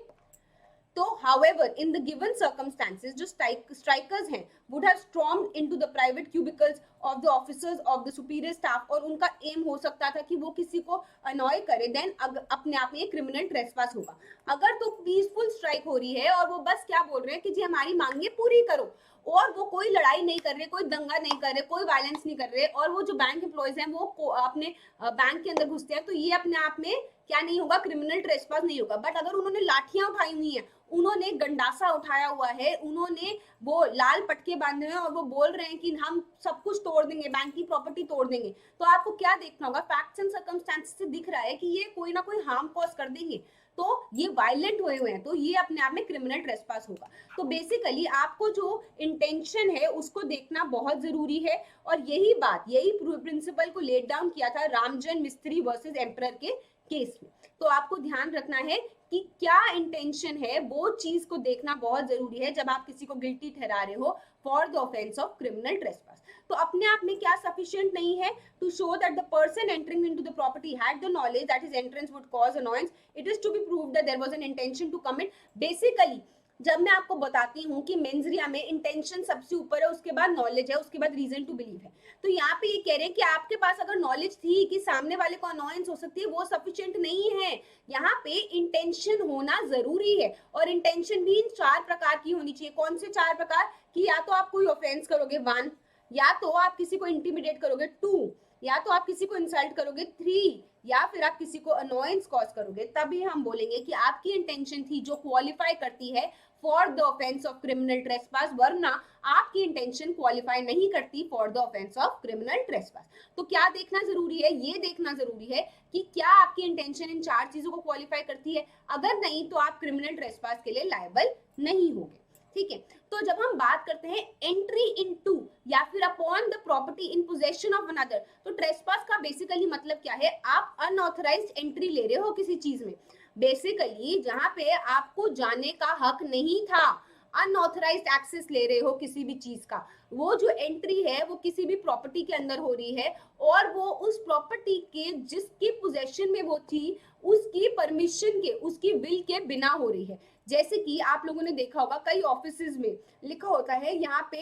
तो however in the given circumstances जो strikers हैं would have stormed into the private cubicles of the officers of the superior staff, और उनका एम हो सकता था कि वो किसी को अनॉय करे, देन अपने आप में ये क्रिमिनल ट्रेसपास होगा। अगर तो पीसफुल स्ट्राइक हो रही है और वो बस क्या बोल रहे हैं कि जी हमारी मांगे पूरी करो, और वो कोई लड़ाई नहीं कर रहे, कोई दंगा नहीं कर रहे, कोई वायलेंस नहीं कर रहे, और वो जो बैंक एम्प्लॉयज हैं वो अपने बैंक के अंदर घुसते हैं, तो ये अपने आप में क्या नहीं होगा, क्रिमिनल ट्रेसपास नहीं होगा। बट अगर उन्होंने लाठियां उठाई हुई हैं, उन्होंने गंडासा उठाया हुआ है, उन्होंने वो लाल पटके बांधे हैं और वो बोल रहे हैं कि हम सब कुछ तोड़ देंगे, बैंक की प्रॉपर्टी तोड़ देंगे, तो आपको क्या देखना होगा, फैक्ट्स एंड सर्कमस्टेंसेस से दिख रहा है कि ये कोई ना कोई हार्म कॉज कर देंगे, तो ये वायलेंट हुए हैं, तो ये अपने आप में क्रिमिनल ट्रेसपास होगा। तो बेसिकली आपको जो इंटेंशन है उसको देखना बहुत जरूरी है, और यही प्रिंसिपल को लेट डाउन किया था रामजन मिस्त्री वर्सेस एम्परर के केस में। तो आपको ध्यान रखना है कि क्या इंटेंशन है, वो चीज को देखना बहुत जरूरी है जब आप किसी को गिल्टी ठहरा रहे हो for the offence of criminal trespass. तो अपने आप में क्या सफिशिएंट नहीं है to show that the person entering into the property had the knowledge that his entrance would cause annoyance, it is to be proved that there was an intention to commit. Basically जब मैं आपको बताती हूँ कि मेंजरिया में intention सबसे ऊपर है, उसके बाद नॉलेज है, उसके बाद रीजन टू बिलीव है, तो यहाँ पे ये कह रहे हैं कि आपके पास अगर नॉलेज थी कि सामने वाले को अनॉयंस हो सकती है, वो सफिशिएंट नहीं है। यहाँ पे इंटेंशन होना जरूरी है, और इंटेंशन भी इन 4 प्रकार की होनी चाहिए। कौन से 4 प्रकार कि या तो आप कोई ऑफेंस करोगे 1, या तो आप किसी को इंटिमिडेट करोगे 2, या तो आप किसी को इंसल्ट करोगे 3, या फिर आप किसी को अनॉयंस कॉज करोगे, तभी हम बोलेंगे कि आपकी इंटेंशन थी जो क्वालिफाई करती है for the offence of criminal trespass, वरना आपकी इंटेंशन क्वालिफाई नहीं करती for the offence of criminal trespass. तो क्या देखना जरूरी है, ये देखना जरूरी है कि क्या आपकी इंटेंशन इन 4 चीजों को क्वालिफाई करती है, अगर नहीं तो आप क्रिमिनल ट्रेसपास के लिए लायबल नहीं होंगे। ठीक है, तो जब हम बात करते हैं एंट्री इनटू या फिर upon the property in possession of another, तो ट्रेसपास का बेसिकली मतलब क्या है, आप अनऑथराइज्ड एंट्री ले रहे हो किसी चीज में, बेसिकली जहां पे आपको जाने का हक नहीं था, अनऑथराइज्ड एक्सेस ले रहे हो किसी भी चीज का। वो जो एंट्री है वो किसी भी प्रॉपर्टी के अंदर हो रही है, और वो उस प्रॉपर्टी के जिसकी पोजेशन में वो थी उसकी परमिशन के, उसकी विल के बिना हो रही है। जैसे कि आप लोगों ने देखा होगा कई ऑफिसेज में लिखा होता है यहाँ पे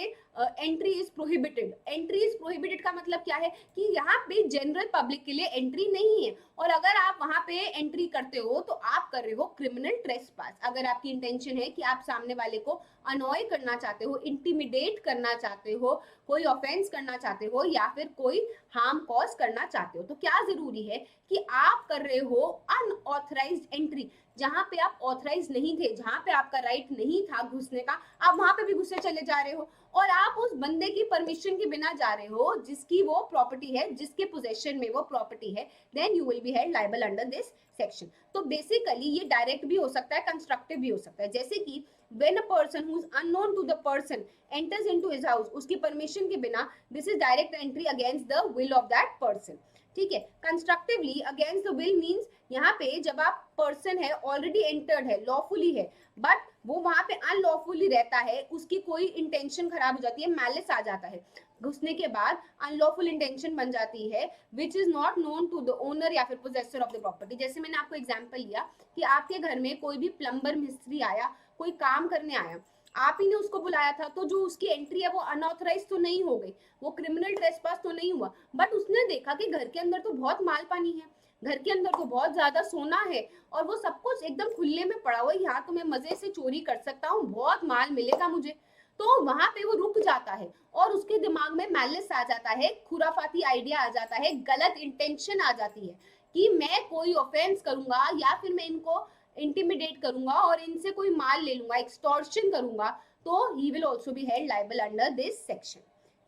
entry is prohibited. Entry is prohibited का मतलब क्या है कि यहाँ पे जनरल पब्लिक के लिए एंट्री नहीं है, और अगर आप वहां पे एंट्री करते हो तो आप कर रहे हो क्रिमिनल ट्रेसपास। अगर आपकी इंटेंशन है कि आप सामने वाले को अनॉय करना चाहते हो, इंटिमिडेट करना चाहते हो, कोई ऑफेंस करना चाहते हो, या फिर कोई हार्म कॉज करना चाहते हो, तो क्या जरूरी है कि आप कर रहे हो अनऑथराइज्ड एंट्री, जहां पे आप ऑथराइज नहीं थे, जहां पे आपका राइट नहीं था घुसने का, आप वहां पे भी घुसे चले जा रहे हो, और आप उस बंदे की परमिशन के बिना जा रहे हो जिसकी वो प्रॉपर्टी है, जिसके पोजेशन में वो प्रॉपर्टी है, then you will be held liable under this section. तो बेसिकली ये डायरेक्ट भी हो सकता है, कंस्ट्रक्टिव भी हो सकता है। जैसे कि when a person who is unknown to the person enters into his house, उसकी परमिशन के बिना, this is direct entry against the will of that person। ठीक है। Constructively against the will means यहाँ पे जब आप पर्सन है ऑलरेडी एंटर्ड है, लॉफुली है, बट वो वहां पे अनलॉफुली रहता है, उसकी कोई इंटेंशन खराब हो जाती है, मैलिस आ जाता है, घुसने के बाद अनलॉफुल इंटेंशन बन जाती है, which is not known to the owner या फिर पोजेसर ऑफ द प्रॉपर्टी। जैसे मैंने आपको एग्जांपल लिया कि आपके घर में कोई भी प्लम्बर मिस्त्री आया, कोई काम करने आया, आप ही ने उसको बुलाया था, तो जो उसकी एंट्री है वो अनऑथराइज तो नहीं हो गई, वो क्रिमिनल ट्रेसपास तो नहीं हुआ, बट उसने देखा कि घर के अंदर तो बहुत माल पानी है, घर के अंदर तो बहुत ज्यादा सोना है और वो सब कुछ एकदम खुले में पड़ा हुआ है, यहाँ तो मैं मजे से चोरी कर सकता हूँ, बहुत माल मिलेगा मुझे। तो वहां पे वो रुक जाता है और उसके दिमाग में मैलिस आ जाता है, खुराफाती आइडिया आ जाता है, गलत इंटेंशन आ जाती है कि मैं कोई ऑफेंस करूंगा या फिर मैं इनको इंटिमिडेट करूंगा और इनसे कोई माल ले लूंगा, एक्सटॉर्शन करूंगा, तो he will also be held liable under this section.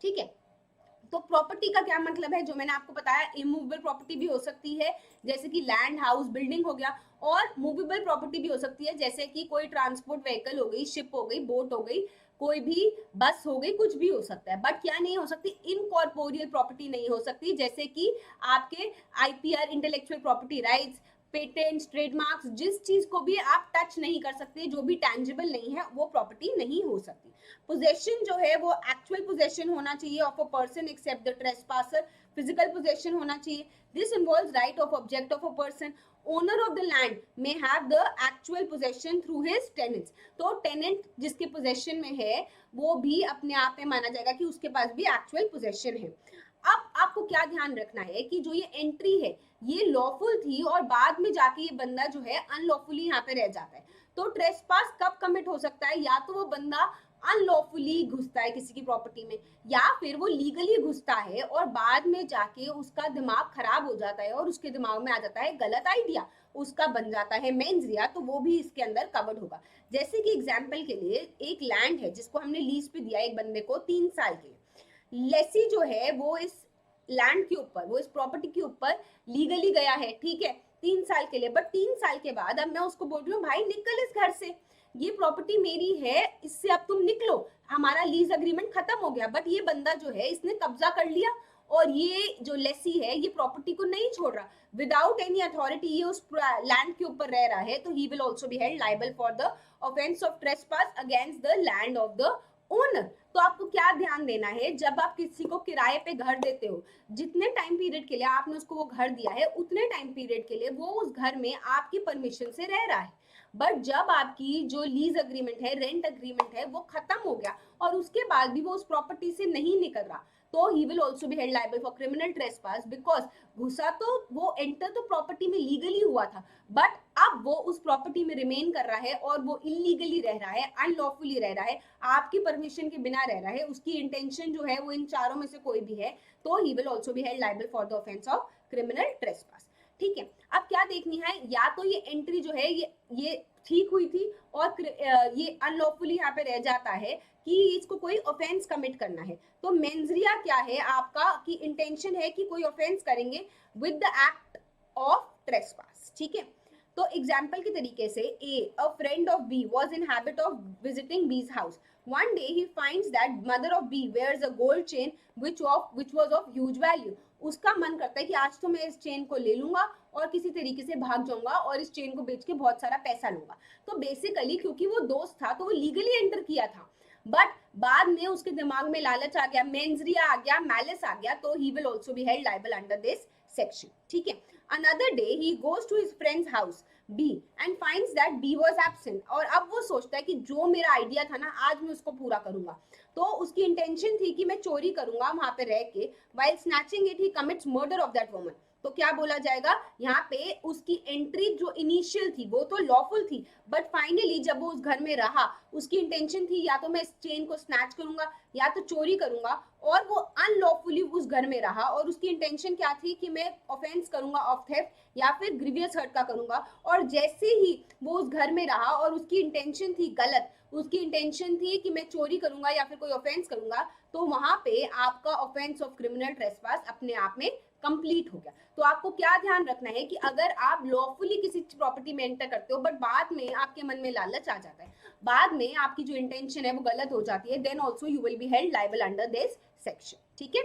ठीक है। तो प्रॉपर्टी का क्या मतलब है, जो मैंने आपको बताया, इमूवेबल प्रॉपर्टी भी हो सकती है जैसे कि लैंड, हाउस, बिल्डिंग हो गया, और मूवेबल प्रॉपर्टी भी हो सकती है जैसे कि कोई ट्रांसपोर्ट व्हीकल हो गई, शिप हो गई, बोट हो गई, कोई भी बस हो गई, कुछ भी हो सकता है। बट क्या नहीं हो सकती, इनकॉर्पोरियल प्रॉपर्टी नहीं हो सकती, जैसे कि आपके IPR, intellectual property rights, patents, trademarks, जिस चीज को भी आप टच नहीं कर सकते, जो भी टैंजिबल नहीं है, वो प्रॉपर्टी नहीं हो सकती। पोजेशन जो है वो एक्चुअल पोजेशन होना चाहिए of a person except the trespasser, physical possession होना चाहिए। This involves right of object of a person. Owner of the land may have the actual possession through his tenants. तो tenant जिसके possession में है वो भी अपने आप में माना जाएगा कि उसके पास भी एक्चुअल पोजेशन है। अब आपको क्या ध्यान रखना है कि जो ये एंट्री है ये लॉफुल थी और बाद में जाके ये बंदा जो है अनलॉफुली यहाँ पे रह जाता है। तो ट्रेसपास कब कमिट हो सकता है, या तो वो बंदा अनलॉफुली घुसता है किसी की प्रॉपर्टी में, या फिर वो लीगली घुसता है और बाद में जाके उसका दिमाग खराब हो जाता है और उसके दिमाग में आ जाता है गलत आइडिया, उसका बन जाता है मेंजरिया, तो वो भी इसके अंदर कवर्ड होगा। जैसे कि एग्जाम्पल के लिए एक लैंड है जिसको हमने लीज पे दिया एक बंदे को 3 साल के लिए, लेसी जो है वो इस लैंड के ऊपर, वो इस प्रॉपर्टी के ऊपर लीगली गया है, ठीक है, 3 साल के लिए, बट 3 साल के बाद अब मैं उसको बोल रही हूँ भाई निकल इस घर से, ये प्रॉपर्टी मेरी है, इससे अब तुम निकलो, हमारा लीज अग्रीमेंट खत्म हो गया, बट ये बंदा जो है इसने कब्जा कर लिया और ये जो लेसी है ये प्रॉपर्टी को नहीं छोड़ रहा, विदाउट एनी अथॉरिटी ये उस लैंड के ऊपर रह रहा है, तो he will also be held liable for the offence of trespass against the land of the owner. तो आपको क्या ध्यान देना है, जब आप किसी को किराए पे घर देते हो, जितने टाइम पीरियड के लिए आपने उसको वो घर दिया है उतने टाइम पीरियड के लिए वो उस घर में आपकी परमिशन से रह रहा है, बट जब आपकी जो लीज अग्रीमेंट है, रेंट अग्रीमेंट है, वो खत्म हो गया और उसके बाद भी वो उस प्रॉपर्टी से नहीं निकल रहा, तो he will also be held liable for criminal trespass, because घुसा तो वो एंटर तो प्रॉपर्टी में लीगली हुआ था, बट अब वो उस प्रॉपर्टी में रिमेन कर रहा है और वो इलीगली रह रहा है, अनलॉफुली रह रहा है, आपकी परमिशन के बिना रह रहा है, उसकी इंटेंशन जो है वो इन चारों में से कोई भी है, तो he will also be held liable for the offence of criminal trespass. ठीक है। अब क्या देखनी है, या तो ये एंट्री जो है ये ठीक हुई थी और ये अनलॉफुली यहाँ पे रह जाता है कि इसको कोई ऑफेंस कमिट करना है, तो मेंजरिया क्या है आपका कि इंटेंशन है कि कोई ऑफेंस करेंगे with the act of trespass. ठीक है। तो एग्जाम्पल के तरीके से a friend of B was in habit of visiting B's house, one day he finds that mother of B wears a gold chain which was of huge value। उसका मन करता है कि आज तो मैं इस चेन को ले लूंगा और किसी तरीके से भाग जाऊंगा और इस चेन को बेच के बहुत सारा पैसा लूंगा। तो बेसिकली क्योंकि वो दोस्त था तो वो लीगली एंटर किया था, बट बाद में उसके दिमाग में लालच आ गया, मेंजरिया आ गया, मैलिस आ गया, तो he will also be held liable under this section. ठीक है। Another day he goes to his friend's house B and finds that B was absent, और अब वो सोचता है कि जो मेरा आइडिया था ना आज मैं उसको पूरा करूंगा, तो उसकी इंटेंशन थी कि मैं चोरी करूंगा वहां पे रह के, while snatching it he commits murder of that woman। तो क्या बोला जाएगा यहाँ पे, उसकी एंट्री जो इनिशियल थी वो तो लॉफुल थी, बट फाइनली जब वो उस घर में रहा उसकी इंटेंशन थी या तो मैं इस चेन को स्नैच करूंगा या तो चोरी करूंगा, और वो अनलॉफुली उस घर में रहा और उसकी इंटेंशन क्या थी कि मैं ऑफेंस करूंगा ऑफ थेफ्ट या फिर ग्रीवियस हर्ट का करूंगा, और जैसे ही वो उस घर में रहा और उसकी इंटेंशन थी गलत, उसकी इंटेंशन थी कि मैं चोरी करूंगा या फिर कोई ऑफेंस करूंगा, तो वहां पे आपका ऑफेंस ऑफ क्रिमिनल ट्रेसपास अपने आप में कंप्लीट हो गया। तो आपको क्या ध्यान रखना है कि अगर आप लॉफुली किसी प्रॉपर्टी में एंटर करते हो बट बाद में आपके मन में लालच आ जाता है, बाद में आपकी जो इंटेंशन है वो गलत हो जाती है, then also you will be held liable under this section. ठीक है।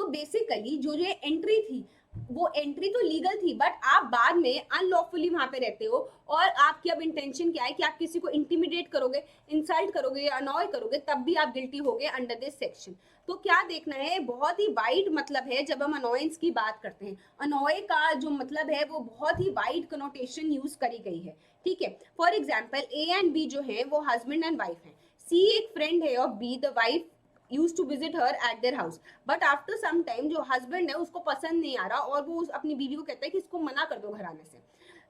तो बेसिकली जो ये एंट्री थी वो एंट्री तो लीगल थी, बट आप बाद में अनलॉफुली वहां पे रहते हो और आपकी अब इंटेंशन क्या है कि आप किसी को इंटिमिडेट करोगे, इंसल्ट करोगे या अनॉय करोगे, तब भी आप गिल्टी होगे अंडर दिस सेक्शन। तो क्या देखना है, बहुत ही वाइड मतलब है जब हम अनॉयंस की बात करते हैं। अनॉय का जो मतलब है वो बहुत ही वाइड कनोटेशन यूज करी गई है, ठीक है। For example A and B जो है वो हस्बैंड एंड वाइफ है, सी एक फ्रेंड है of B, the wife used to visit her at their house, but after some time जो हस्बैंड है उसको पसंद नहीं आ रहा और वो अपनी बीवी को कहता है कि इसको मना कर दो घर आने से।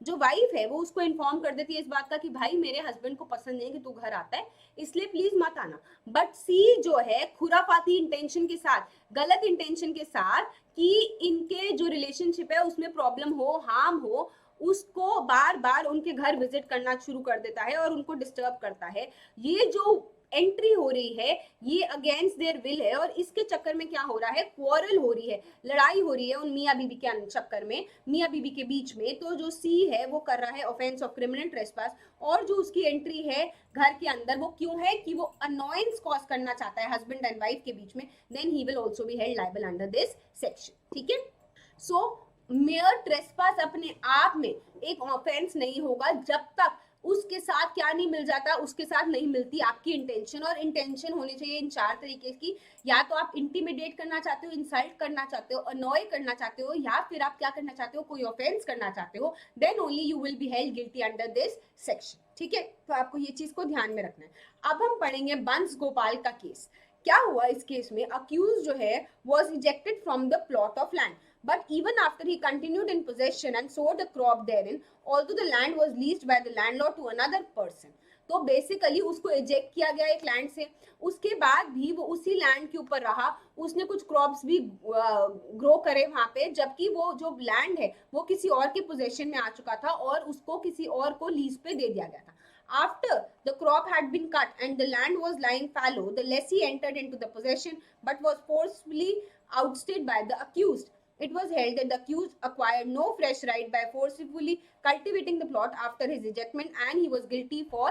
जो वाइफ है वो उसको इन्फॉर्म कर देती है इस बात का कि भाई मेरे हस्बैंड को पसंद नहीं है कि तू घर आता है, इसलिए प्लीज मत आना। बट सी जो है खुराफाती इंटेंशन के साथ, गलत इंटेंशन के साथ कि इनके जो रिलेशनशिप है उसमें प्रॉब्लम हो, हार्म हो, उसको बार बार उनके घर विजिट करना शुरू कर देता है और उनको डिस्टर्ब करता है। ये जो एंट्री हो रही है ये अगेंस्ट देयर विल है और इसके चक्कर में क्या हो रहा है, क्वारल हो रही है, लड़ाई हो रही है उन मियाँ बीबी के चक्कर में, मियाँ बीबी के बीच में। तो जो सी है वो कर रहा है ऑफेंस ऑफ क्रिमिनल ट्रेसपास, और जो उसकी एंट्री है घर के अंदर वो क्यों है कि वो अनॉयंस कॉज करना चाहता है हस्बैंड एंड वाइफ के बीच में, then he will also be held liable under this section, ठीक है। सो मेयर ट्रेसपास अपने आप में एक ऑफेंस नहीं होगा जब तक उसके साथ क्या नहीं मिल जाता, उसके साथ नहीं मिलती आपकी इंटेंशन। और इंटेंशन होनी चाहिए इन चार तरीके की, या तो आप इंटिमिडेट करना चाहते हो, इंसल्ट करना चाहते हो, अनॉय करना चाहते हो, या फिर आप क्या करना चाहते हो, कोई ऑफेंस करना चाहते हो, then only you will be held guilty under this section, ठीक है। तो आपको ये चीज को ध्यान में रखना है। अब हम पढ़ेंगे बंस गोपाल का केस। क्या हुआ इस केस में, अक्यूज जो है was ejected from the plot of land, but even after he continued in possession and sowed a crop therein, although the land was leased by the landlord to another person। तो basically उसको eject किया गया एक land से, उसके बाद भी वो उसी लैंड के ऊपर रहा, उसने कुछ क्रॉप्स भी ग्रो करे वहां पे, जबकि वो जो लैंड है वो किसी और के पोजेशन में आ चुका था और उसको किसी और को लीज पे दे दिया गया था। After the crop had been cut and the land was lying fallow, the lessee entered into the possession but was forcefully ousted by the accused. It was held that the accused acquired no fresh right by forcibly cultivating the plot after his ejectment and he was guilty for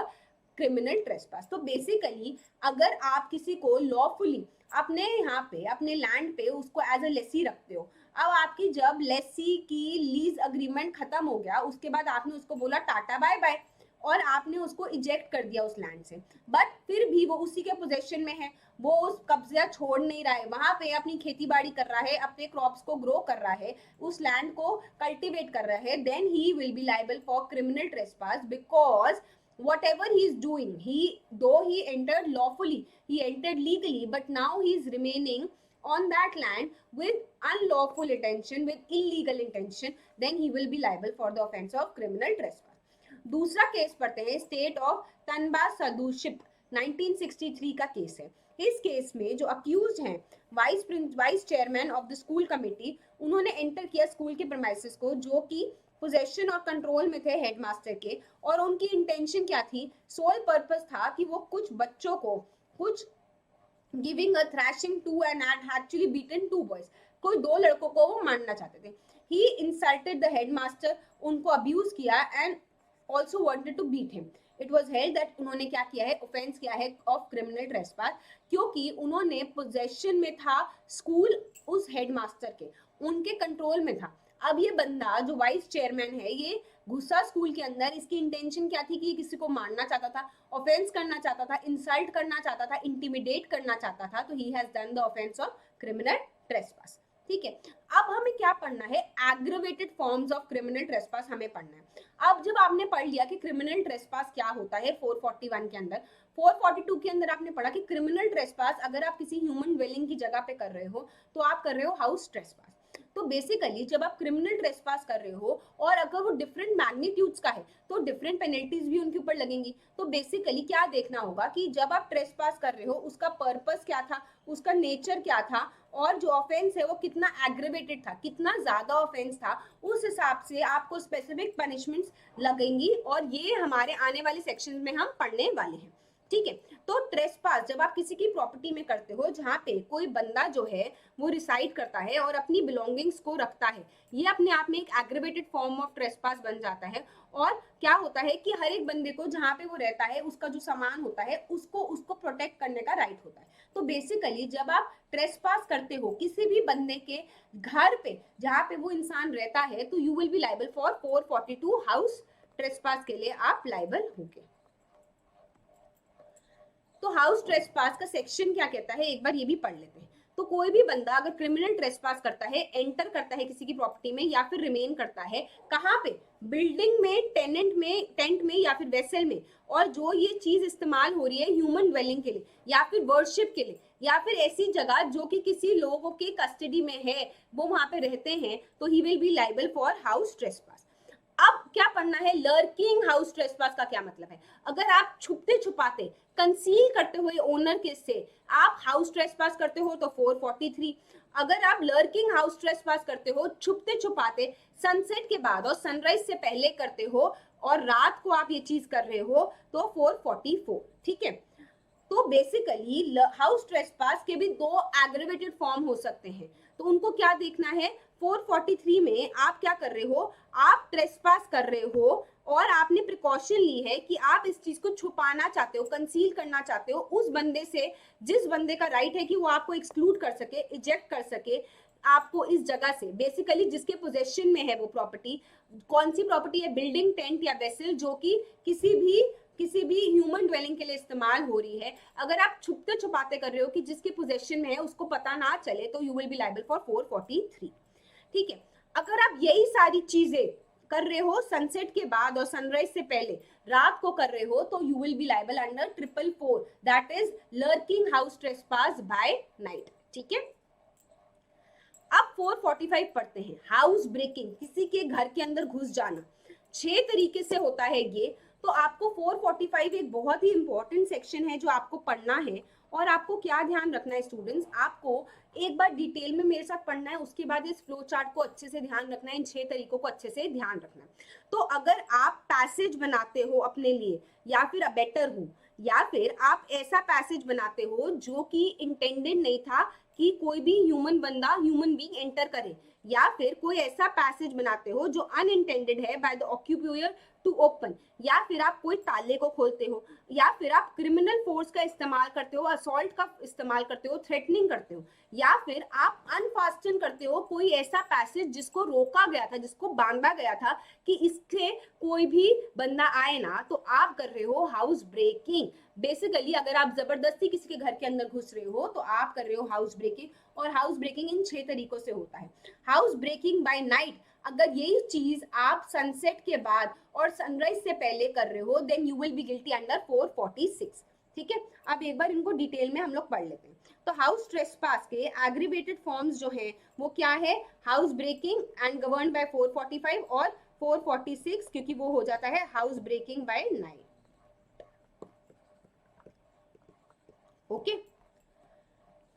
criminal trespass। तो basically अगर आप किसी को lawfully अपने यहाँ पे अपने land पे उसको एज अ लेसी रखते हो, अब आपकी जब लेसी की लीज अग्रीमेंट खत्म हो गया उसके बाद आपने उसको बोला टाटा बाय बाय और आपने उसको इजेक्ट कर दिया उस लैंड से, बट फिर भी वो उसी के पोजेशन में है, वो उस कब्जा छोड़ नहीं रहा है, वहां पे अपनी खेती बाड़ी कर रहा है, अपने क्रॉप्स को ग्रो कर रहा है, उस लैंड को कल्टीवेट कर रहा है, then he will be liable for criminal trespass because whatever he is doing, though he entered lawfully, he entered legally, but now he is remaining on that land with unlawful intention, with illegal intention, then he will be liable for the offense of criminal trespass। दूसरा case पढ़ते हैं, state of तनबा सदूशिप 1963 का case है। इस case में जो accused हैं vice chairman of the school committee, उन्होंने एंटर किया स्कूल के प्रीमाइसेस को जो कि पोजेशन और कंट्रोल में थे हेडमास्टर के, और उनकी इंटेंशन क्या थी, सोल पर्पस था कि वो कुछ बच्चों को कुछ giving a thrashing to and actually beaten two boys, कोई दो लड़कों को वो मारना चाहते थे। ही इंसल्टेड द हेडमास्टर, उनको अब्यूज किया and also wanted to beat him। It was held that उन्होंने क्या किया है, ऑफेंस किया है ऑफ क्रिमिनल ट्रेसपास, क्योंकि उन्होंने पोजेशन में था स्कूल उस हेडमास्टर के, उनके कंट्रोल में था। अब ये बंदा जो वाइस चेयरमैन है ये घुसा स्कूल के अंदर, इसकी इंटेंशन क्या थी कि ये किसी को मारना चाहता था, ऑफेंस करना चाहता था, इंसल्ट करना चाहता था, इंटिमिडेट करना चाहता था, तो he has done the offence of criminal trespass, ठीक है। अब हमें क्या पढ़ना है, aggravated forms of criminal trespass हमें पढ़ना है। अब जब आपने पढ़ लिया कि क्रिमिनल ट्रेसपास क्या होता है 441 के अंदर, 442 के अंदर आपने पढ़ा कि क्रिमिनल ट्रेसपास अगर आप किसी ह्यूमन ड्वेलिंग की जगह पे कर रहे हो तो आप कर रहे हो हाउस ट्रेसपास। तो बेसिकली जब आप क्रिमिनल ट्रेसपास कर रहे हो और अगर वो डिफरेंट मैग्नीट्यूड्स का है तो डिफरेंट पेनल्टीज भी उनके ऊपर लगेंगी। तो बेसिकली क्या देखना होगा कि जब आप ट्रेसपास कर रहे हो उसका पर्पस क्या था, उसका नेचर क्या था, और जो ऑफेंस है वो कितना एग्रेवेटेड था, कितना ज्यादा ऑफेंस था, उस हिसाब से आपको स्पेसिफिक पनिशमेंट्स लगेंगी, और ये हमारे आने वाले सेक्शन में हम पढ़ने वाले हैं। ठीक है। तो ट्रेसपास जब आप किसी की प्रॉपर्टी में करते हो जहाँ पे कोई बंदा जो है वो रिसाइड करता है और अपनी बिलोंगिंग्स को रखता है, ये अपने आप में एक एग्रीवेटेड फॉर्म ऑफ ट्रेसपास बन जाता है। और क्या होता है कि हर एक बंदे को जहाँ पे वो रहता है उसका जो सामान होता है उसको उसको प्रोटेक्ट करने का राइट होता है। तो बेसिकली जब आप ट्रेसपास करते हो किसी भी बंदे के घर पे जहाँ पे वो इंसान रहता है तो you will be liable for 442 house trespass के लिए आप लाइबल होंगे। तो हाउस ट्रेसपास का सेक्शन क्या कहता है एक बार ये भी पढ़ लेते हैं। तो कोई भी बंदा अगर क्रिमिनल ट्रेसपास करता है, एंटर करता है किसी की प्रॉपर्टी में या फिर रिमेन करता है, कहाँ पे, बिल्डिंग में, टेंट में या फिर वेसल में, और जो ये चीज इस्तेमाल हो रही है ह्यूमन ड्वेलिंग के लिए या फिर वर्शिप के लिए या फिर ऐसी जगह जो कि किसी लोगों के कस्टडी में है, वो वहां पे रहते हैं, तो he will be liable for house trespass. अब क्या पढ़ना है, लर्किंग हाउस ट्रेसपास का क्या मतलब है। अगर आप छुपते छुपाते कंसील करते हुए ओनर के से आप हाउस ट्रेसपास करते हो तो 443। अगर आप लर्किंग हाउस ट्रेसपास करते हो छुपते छुपाते सनसेट के बाद और सनराइज से पहले करते हो और रात को आप ये चीज कर रहे हो तो 444। ठीक है। तो बेसिकली हाउस ट्रेसपास के भी दो एग्रीवेटेड फॉर्म हो सकते हैं, तो उनको क्या देखना है। 443 में आप क्या कर रहे हो, आप ट्रेसपास कर रहे हो और आपने प्रिकॉशन ली है कि आप इस चीज को छुपाना चाहते हो, कंसील करना चाहते हो उस बंदे से जिस बंदे का राइट है कि वो आपको एक्सक्लूड कर सके, इजेक्ट कर सके आपको इस जगह से, बेसिकली जिसके पोजेशन में है वो प्रॉपर्टी। कौन सी प्रॉपर्टी है, बिल्डिंग, टेंट या वेसल, जो कि किसी भी ह्यूमन ड्वेलिंग के लिए इस्तेमाल हो रही है। अगर आप छुपते छुपाते कर रहे हो कि जिसके पोजेशन में है उसको पता ना चले तो you will be liable for 443। ठीक है। अगर आप यही सारी चीजें कर रहे हो सनसेट के बाद और सनराइज से पहले रात को कर रहे हो तो you will be liable under 444, that is lurking house trespass by night. ठीक है। अब 445 पढ़ते हैं, हाउस ब्रेकिंग, किसी के घर के अंदर घुस जाना। 6 तरीके से होता है ये। तो आपको 445 एक बहुत ही इंपॉर्टेंट सेक्शन है जो आपको पढ़ना है। और आपको क्या ध्यान रखना है स्टूडेंट्स, आपको एक बार डिटेल में मेरे साथ पढ़ना है, उसके बाद इस फ्लो चार्ट को अच्छे से ध्यान रखना है, इन 6 तरीकों को अच्छे से ध्यान रखना है। तो अगर आप पैसेज बनाते हो अपने लिए या फिर बेटर हो, या फिर आप ऐसा पैसेज बनाते हो जो कि इंटेंडेड नहीं था कि कोई भी ह्यूमन बीइंग एंटर करे, या फिर कोई ऐसा पैसेज बनाते हो जो अनइंटेंडेड है by the occupier to open, या फिर आप कोई ताले को खोलते हो, या फिर आप क्रिमिनल फोर्स का इस्तेमाल करते हो, असॉल्ट का इस्तेमाल करते हो, थ्रेटनिंग करते हो, या फिर आप अनफास्टन करते हो कोई ऐसा पैसेज जिसको रोका गया था, जिसको बांधा गया था कि इससे कोई भी बंदा आए ना, तो आप कर रहे हो हाउस ब्रेकिंग। बेसिकली अगर आप जबरदस्ती किसी के घर के अंदर घुस रहे हो तो आप कर रहे हो हाउस ब्रेकिंग। और हाउस ब्रेकिंग इन 6 तरीकों से होता है। हाउस ब्रेकिंग बाय नाइट, अगर यही चीज आप सनसेट के बाद और सनराइज से पहले कर रहे हो then you will be guilty under 446। ठीक है। अब एक बार इनको डिटेल में हम लोग पढ़ लेते हैं। तो हाउस ट्रेसपास के एग्रीवेटेड फॉर्म्स जो हैं वो क्या है, house breaking and governed by 445 और 446, क्योंकि वो हो जाता है house breaking by night. Okay.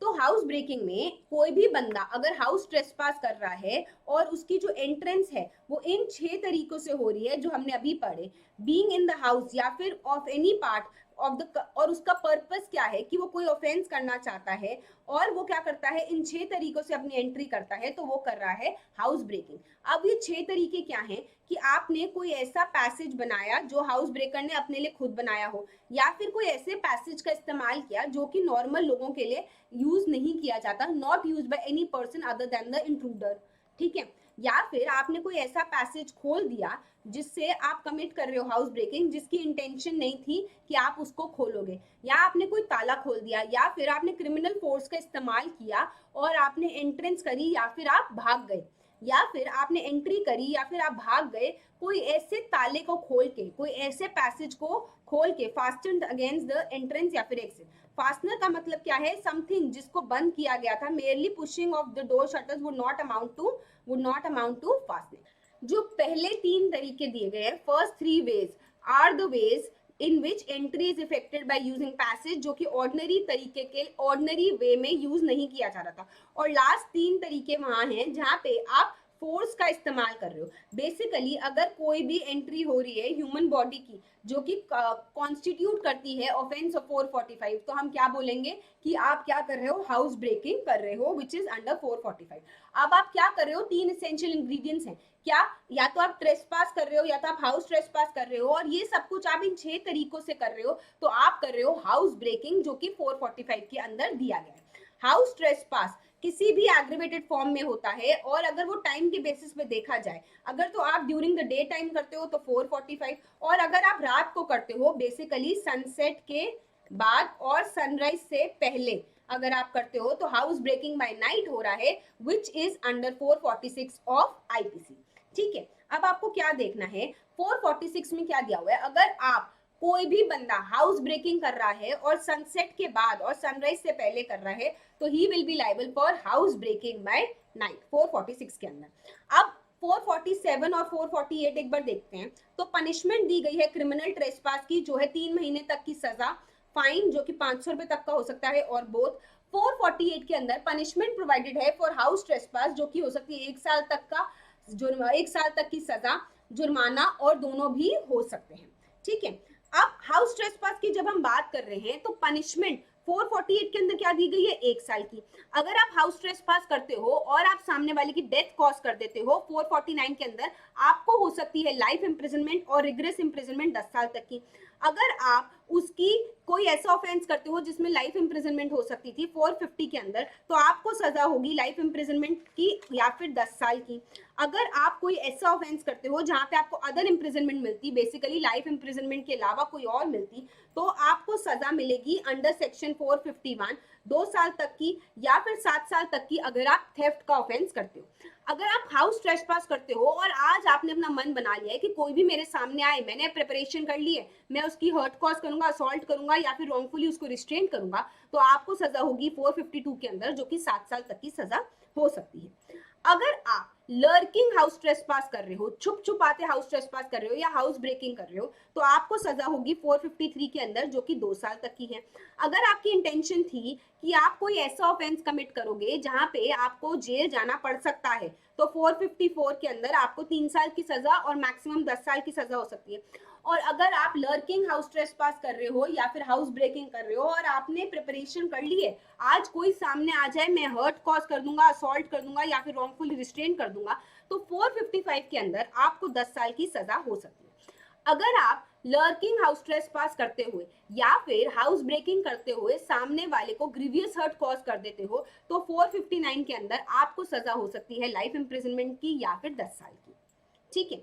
तो हाउस ब्रेकिंग में कोई भी बंदा अगर हाउस ट्रेसपास कर रहा है और उसकी जो एंट्रेंस है वो इन 6 तरीकों से हो रही है जो हमने अभी पढ़े, बीइंग इन द हाउस या फिर of any part of the, और उसका पर्पस क्या है कि वो कोई ऑफेंस करना चाहता है और वो क्या करता है, इन 6 तरीकों से अपनी एंट्री करता है, तो वो कर रहा है हाउस ब्रेकिंग। अब ये 6 तरीके क्या हैं कि आपने कोई ऐसा पैसेज बनाया जो हाउस ब्रेकर ने अपने लिए खुद बनाया हो, या फिर कोई ऐसे पैसेज का इस्तेमाल किया जो कि नॉर्मल लोगों के लिए यूज नहीं किया जाता, not use by any person other than the intruder. ठीक है। या फिर आपने कोई ऐसा पैसेज खोल दिया जिससे आप कमिट कर रहे हो हाउस ब्रेकिंग, जिसकी इंटेंशन नहीं थी कि आप उसको खोलोगे, या आपने कोई ताला खोल दिया, या फिर आपने क्रिमिनल फोर्स का इस्तेमाल किया और आपने एंट्रेंस करी, या फिर आप भाग गए, या फिर आपने एंट्री करी या फिर आप भाग गए कोई ऐसे ताले को खोल के, कोई ऐसे पैसेज को खोल के, फास्टनड अगेंस्ट द एंट्रेंस या फिर एग्जिट। फास्टनर का मतलब क्या है, समथिंग जिसको बंद किया गया था, merely pushing of the door shutters would not amount to fastening. जो पहले 3 तरीके दिए गए हैं, first 3 ways are the ways in which entry is effected by using passage, जो कि ऑर्डिनरी तरीके के ऑर्डिनरी वे में यूज नहीं किया जा रहा था, और लास्ट 3 तरीके वहां हैं जहां पे आप फोर्स का इस्तेमाल कर रहे हो। बेसिकली अगर कोई भी एंट्री हो रही है ह्यूमन बॉडी की जो कि कॉन्स्टिट्यूट करती है ऑफेंस ऑफ 445, तो हम क्या बोलेंगे कि आप क्या कर रहे हो, हाउस ब्रेकिंग कर रहे हो, विच इज अंडर 445। अब आप क्या कर रहे हो, 3 एसेंशियल इंग्रेडिएंट्स हैं क्या, या तो आप ट्रेसपास कर रहे हो या तो आप हाउस ट्रेसपास कर रहे हो, और ये सब कुछ आप इन 6 तरीकों से कर रहे हो, तो आप कर रहे हो हाउस ब्रेकिंग जो कि 445 के अंदर दिया गया है। हाउस ट्रेसपास किसी भी एग्रीवेटेड फॉर्म में होता है, और अगर वो टाइम के बेसिस पे देखा जाए, अगर तो आप ड्यूरिंग द डे टाइम करते हो तो 445, और अगर आप रात को करते हो बेसिकली सनसेट के बाद और सनराइज से पहले अगर आप करते हो तो हाउस ब्रेकिंग बाय नाइट हो रहा है, which is under 446 of IPC. ठीक है, अब आपको क्या देखना है, 446 में क्या दिया हुआ है, अगर आप कोई भी बंदा हाउस ब्रेकिंग कर रहा है और सनसेट के बाद और सनराइज से पहले कर रहा है, तो he will be liable for house breaking by night 446 के अंदर। अब 447 और 448 एक बार देखते हैं, तो पनिशमेंट दी गई है क्रिमिनल ट्रेसपास की जो है 3 महीने तक की सजा, फाइन जो कि 500 रुपए तक का हो सकता है, और बोथ 448 के अंदर पनिशमेंट प्रोवाइडेड है फॉर हाउस ट्रेसपास जो कि हो सकती है 1 साल तक का जुर्म, 1 साल तक की सजा, जुर्माना, और दोनों भी हो सकते हैं। ठीक है, अब हाउस ट्रेसपास की जब हम बात कर रहे हैं तो पनिशमेंट 448 के अंदर क्या दी गई है, 1 साल की। अगर आप हाउस ट्रेसपास करते हो और आप सामने वाले की डेथ कॉज कर देते हो 449 के अंदर, आपको हो सकती है लाइफ इंप्रिजनमेंट और रिग्रेस इंप्रिजनमेंट 10 साल तक की। अगर आप उसकी कोई ऐसा ऑफेंस करते हो जिसमें लाइफ इंप्रिजनमेंट हो सकती थी 450 के अंदर, तो आपको सजा होगी लाइफ इंप्रिजनमेंट की या फिर 10 साल की। अगर आप कोई ऐसा ऑफेंस करते हो जहां पे आपको अदर इंप्रिजनमेंट मिलती, बेसिकली लाइफ इंप्रिजनमेंट के अलावा कोई और मिलती, तो आपको सजा मिलेगी अंडर सेक्शन 451 2 साल तक की या फिर 7 साल तक की अगर आप थेफ्ट का ऑफेंस करते हो। अगर आप हाउस ट्रेसपास करते हो और आज आपने अपना मन बना लिया है कि कोई भी मेरे सामने आए, मैंने प्रिपरेशन कर ली है, मैं उसकी हर्ट कॉज करूंगा, असॉल्ट करूंगा या फिर रॉन्गफुली उसको रिस्ट्रेन करूंगा, तो आपको सजा होगी 452 के अंदर जो कि 7 साल तक की सजा हो सकती है। अगर आप लर्किंग हाउस ट्रेसपास कर रहे हो, छुप छुपाते हाउस ट्रेसपास कर रहे हो या हाउस ब्रेकिंग कर रहे हो, तो आपको सजा होगी 453 के अंदर जो कि 2 साल तक की है। अगर आपकी इंटेंशन थी कि आप कोई ऐसा ऑफेंस कमिट करोगे जहां पे आपको जेल जाना पड़ सकता है, तो 454 के अंदर आपको 3 साल की सजा और मैक्सिमम 10 साल की सजा हो सकती है। और अगर आप लर्किंग हाउस ट्रेसपास कर रहे हो या फिर हाउस ब्रेकिंग कर रहे हो और आपने प्रिपरेशन कर ली है, आज कोई सामने आ जाए मैं हर्ट कॉज कर दूंगा, असॉल्ट कर दूंगा या फिर रॉन्गफुली रिस्ट्रेन कर दूंगा, तो 455 के अंदर आपको 10 साल की सजा हो सकती है। अगर आप लर्किंग हाउस ट्रेसपास करते हुए या फिर हाउस ब्रेकिंग करते हुए सामने वाले को ग्रीवियस हर्ट कॉज कर देते हो, तो 459 के अंदर आपको सजा हो सकती है लाइफ इंप्रिजनमेंट की या फिर 10 साल की। ठीक है,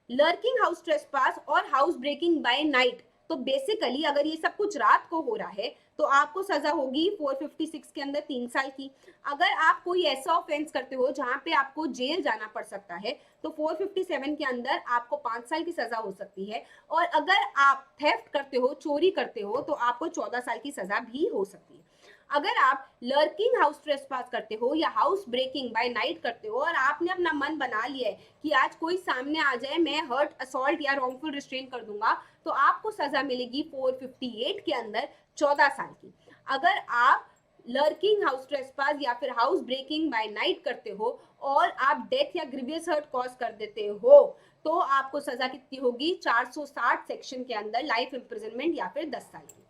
लर्किंग हाउस ट्रेसपास और हाउस ब्रेकिंग बाय नाइट, तो बेसिकली अगर ये सब कुछ रात को हो रहा है तो आपको सजा होगी 456 के अंदर 3 साल की। अगर आप कोई ऐसा ऑफेंस करते हो जहां पे आपको जेल जाना पड़ सकता है, तो 457 के अंदर आपको 5 साल की सजा हो सकती है। और अगर आप थेफ्ट करते हो, चोरी करते हो, तो आपको 14 साल की सजा भी हो सकती है। अगर आप लर्किंग हाउस ट्रेसपास करते हो या हाउस ब्रेकिंग बाय नाइट करते हो और आपने अपना मन बना लिया है कि आज कोई सामने आ जाए मैं हर्ट, असॉल्ट या रॉन्गफुल रिस्ट्रेन कर दूंगा, तो आपको सजा मिलेगी 458 के अंदर 14 साल की। अगर आप लर्किंग हाउस ट्रेसपास या फिर हाउस ब्रेकिंग बाय नाइट करते हो और आप डेथ या ग्रीवियस हर्ट कॉज कर देते हो, तो आपको सजा कितनी होगी, 460 सेक्शन के अंदर लाइफ इंप्रिजनमेंट या फिर 10 साल की।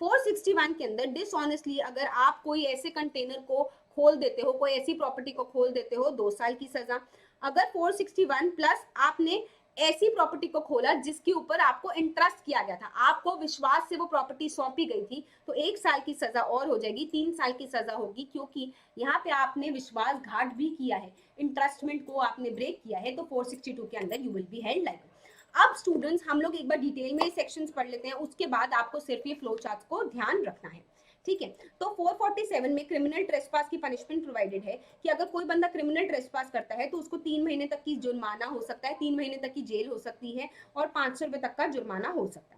461 के अंदर डिसऑनेस्टली अगर आप कोई ऐसे कंटेनर को खोल देते हो, कोई ऐसी प्रॉपर्टी को खोल देते हो, 2 साल की सजा। अगर 461 प्लस आपने ऐसी प्रॉपर्टी को खोला जिसके ऊपर आपको इंटरेस्ट किया गया था, आपको विश्वास से वो प्रॉपर्टी सौंपी गई थी, तो 1 साल की सजा और हो जाएगी, 3 साल की सजा होगी, क्योंकि यहाँ पे आपने विश्वासघात भी किया है, इंटरेस्टमेंट को आपने ब्रेक किया है, तो 462 के अंदर you will be held liable. अब स्टूडेंट्स हम लोग एक बार डिटेल में सेक्शंस पढ़ लेते हैं, उसके बाद आपको सिर्फ ये फ्लो चार्ट को ध्यान रखना है। ठीक है, तो 447 में क्रिमिनल ट्रेसपास की पनिशमेंट प्रोवाइडेड है कि अगर कोई बंदा क्रिमिनल ट्रेसपास करता है तो उसको 3 महीने तक की जुर्माना हो सकता है, 3 महीने तक की जेल हो सकती है और 500 रुपए तक का जुर्माना हो सकता है।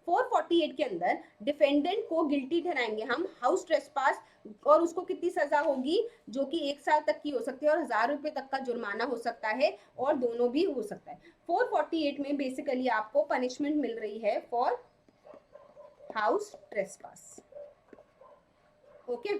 448 के अंदर डिफेंडेंट को गिल्टी ठहराएंगे हम हाउस ट्रेसपास, और उसको कितनी सजा होगी, जो कि 1 साल तक की हो सकती है और 1000 रुपए तक का जुर्माना हो सकता है, और दोनों भी हो सकता है। 448 में बेसिकली आपको पनिशमेंट मिल रही है for house trespass. Okay,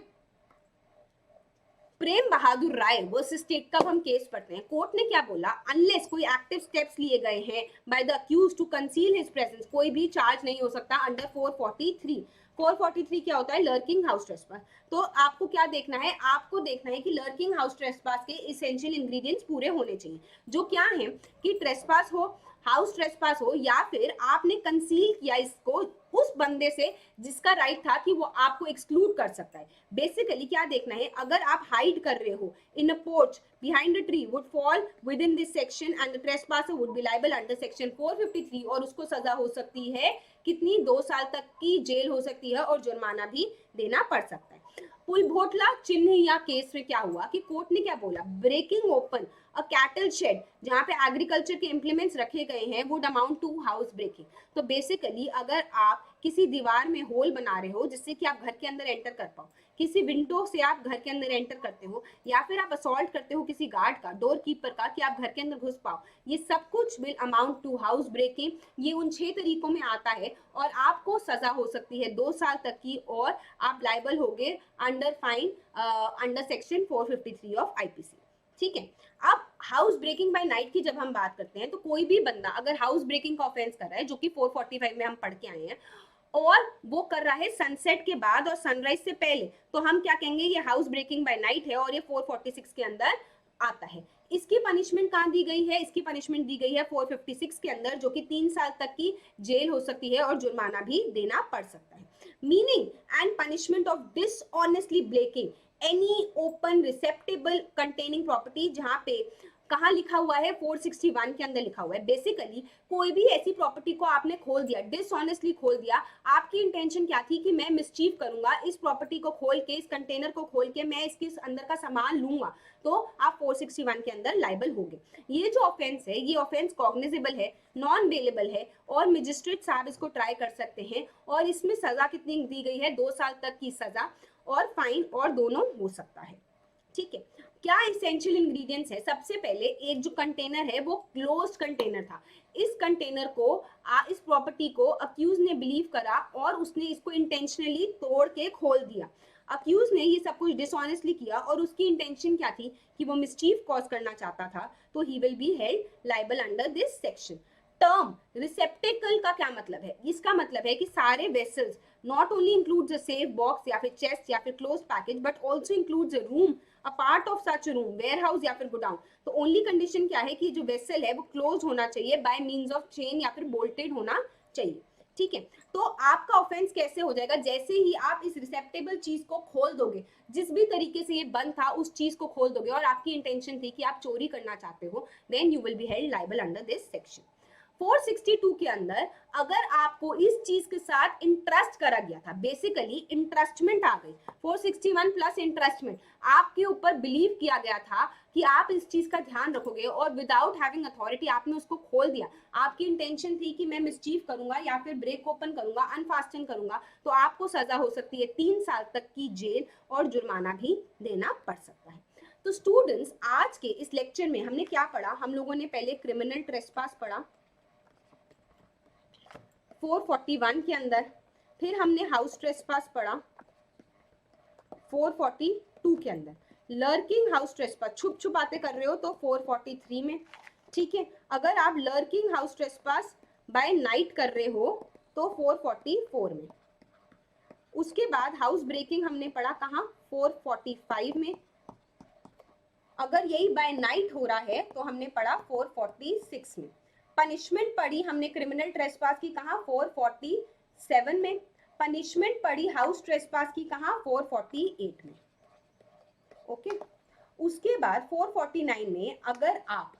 Prem Bahadur Rai versus state का हम केस पढ़ते हैं। कोर्ट ने क्या बोला, अनलेस कोई एक्टिव स्टेप्स लिए गए हैं by the accused to conceal his presence, कोई भी चार्ज नहीं हो सकता अंडर 443। 443 क्या होता है, लर्किंग हाउस ट्रेसपास। तो आपको क्या देखना है, आपको देखना है कि लर्किंग हाउस ट्रेसपास के इसेंशियल इंग्रेडिएंट्स पूरे होने चाहिए, जो क्या है कि ट्रेसपास हो, हाउस ट्रेसपास हो, या फिर आपने कंसील किया इसको उस बंदे से जिसका राइट था कि वो आपको एक्सक्लूड कर सकता है। बेसिकली क्या देखना है, अगर आप हाइड कर रहे हो इन अ porch behind a tree would fall within this section and the trespasser would be liable under section 453 और उसको सजा हो सकती है कितनी, 2 साल तक की जेल हो सकती है और जुर्माना भी देना पड़ सकता है। पुलभोटला चिन्ह या केस में क्या हुआ कि कोर्ट ने क्या बोला, breaking open a cattle shed जहां पे एग्रीकल्चर के इंप्लीमेंट्स रखे गए हैं would amount to house breaking. तो बेसिकली अगर आप किसी दीवार में होल बना रहे हो जिससे कि आप घर के अंदर एंटर कर पाओ, किसी विंडो से आप घर के अंदर एंटर करते हो, या फिर आप असॉल्ट करते हो किसी गार्ड का, डोर कीपर का, कि आप घर के अंदर घुस पाओ, ये सब कुछ will amount to house breaking. ये उन 6 तरीकों में आता है और आपको सजा हो सकती है 2 साल तक की और आप लाइबल होगे under fine under section 453 of IPC. ठीक है। अब हाउस ब्रेकिंग बाय नाइट की जब हम बात करते हैं तो कोई भी बंदा अगर हाउस ब्रेकिंग का ऑफेंस कर रहा है, जो कि 445 में हम पढ़ के आए हैं, और वो कर रहा है सनसेट के बाद और सनराइज से पहले, तो हम क्या कहेंगे, ये हाउस ब्रेकिंग बाय नाइट है और ये 446 के अंदर आता है। इसकी पनिशमेंट कहाँ दी गई है, इसकी पनिशमेंट दी गई है 456 के अंदर, जो कि 3 साल तक की जेल हो सकती है और जुर्माना भी देना पड़ सकता है। Meaning and punishment of dishonestly breaking any open receptacle containing property, जहां पे कहाँ लिखा हुआ है, 461 के अंदर लिखा हुआ है। बेसिकली कोई भी ऐसी प्रॉपर्टी को आपने खोल दिया, डिसऑनेस्टली खोल दिया, आपकी इंटेंशन क्या थी कि मैं मिसचीफ करूंगा, इस प्रॉपर्टी को खोल के, इस कंटेनर को खोल के मैं इसके अंदर का सामान लूंगा, तो आप 461 के अंदर लाइबल होंगे। ये जो ऑफेंस है, ये ऑफेंस कॉग्निजेबल है, नॉन बेलेबल है और मजिस्ट्रेट साहब इसको ट्राई कर सकते हैं। और इसमें सजा कितनी दी गई है, 2 साल तक की सजा और फाइन और दोनों हो सकता है। ठीक है। क्या इसेंशियल इंग्रेडिएंट्स है, सबसे पहले एक जो कंटेनर है वो क्लोज्ड कंटेनर था। इस कंटेनर को इस प्रॉपर्टी को अक्यूज ने बिलीव करा और उसने इसको इंटेंशनली तोड़ के खोल दिया। अक्यूज ने ये सब कुछ डिसऑनेस्टली किया और उसकी इंटेंशन क्या थी कि वो मिसचीफ कॉज करना चाहता था, तो he will be held liable under this section. Term receptacle का क्या मतलब है, इसका मतलब है कि सारे vessels not only includes a safe box या फिर चेस्ट या फिर close package, but also includes a room, a part of such room, warehouse हाउस या फिर गोडाउन। तो ओनली कंडीशन क्या है कि जो वेसल है वो क्लोज होना चाहिए बाय मीन्स ऑफ चेन या फिर बोल्टेड होना चाहिए। ठीक है। तो आपका ऑफेंस कैसे हो जाएगा, जैसे ही आप इस रिसेप्टेबल चीज को खोल दोगे, जिस भी तरीके से ये बंद था उस चीज को खोल दोगे और आपकी इंटेंशन थी कि आप चोरी करना चाहते हो, then you will be held liable under this section. 462 के अंदर अगर आपको इस चीज के साथ इंटरेस्ट करा गया था, बेसिकली इंटरेस्टमेंट आ गई, 461 प्लस इंटरेस्टमेंट, आपके ऊपर बिलीव किया गया था कि आप इस चीज का ध्यान रखोगे और विदाउट हैविंग अथॉरिटी आपने उसको खोल दिया, आपकी इंटेंशन थी कि मैं मिसचीफ करूंगा या फिर ब्रेक ओपन करूंगा, अनफास्टन करूंगा, तो आपको सजा हो सकती है 3 साल तक की जेल और जुर्माना भी देना पड़ सकता है। तो स्टूडेंट्स, आज के इस लेक्चर में हमने क्या पढ़ा, हम लोगों ने पहले क्रिमिनल ट्रेसपास पढ़ा 441 के अंदर, फिर हमने हाउस ट्रेसपास पढ़ा 442 के अंदर, लर्किंग हाउस ट्रेसपास, छुप छुप बातें कर रहे हो तो 443 में। ठीक है। अगर आप lurking house trespass by night कर रहे हो तो 444 में। उसके बाद हाउस ब्रेकिंग हमने पढ़ा कहाँ, 445 में। अगर यही बाय नाइट हो रहा है तो हमने पढ़ा 446 में। पनिशमेंट पढ़ी हमने क्रिमिनल ट्रेसपास की कहाँ, 447 में। पनिशमेंट पढ़ी हाउस ट्रेसपास की कहाँ, 448 में। ओके। उसके बाद 449 में अगर आप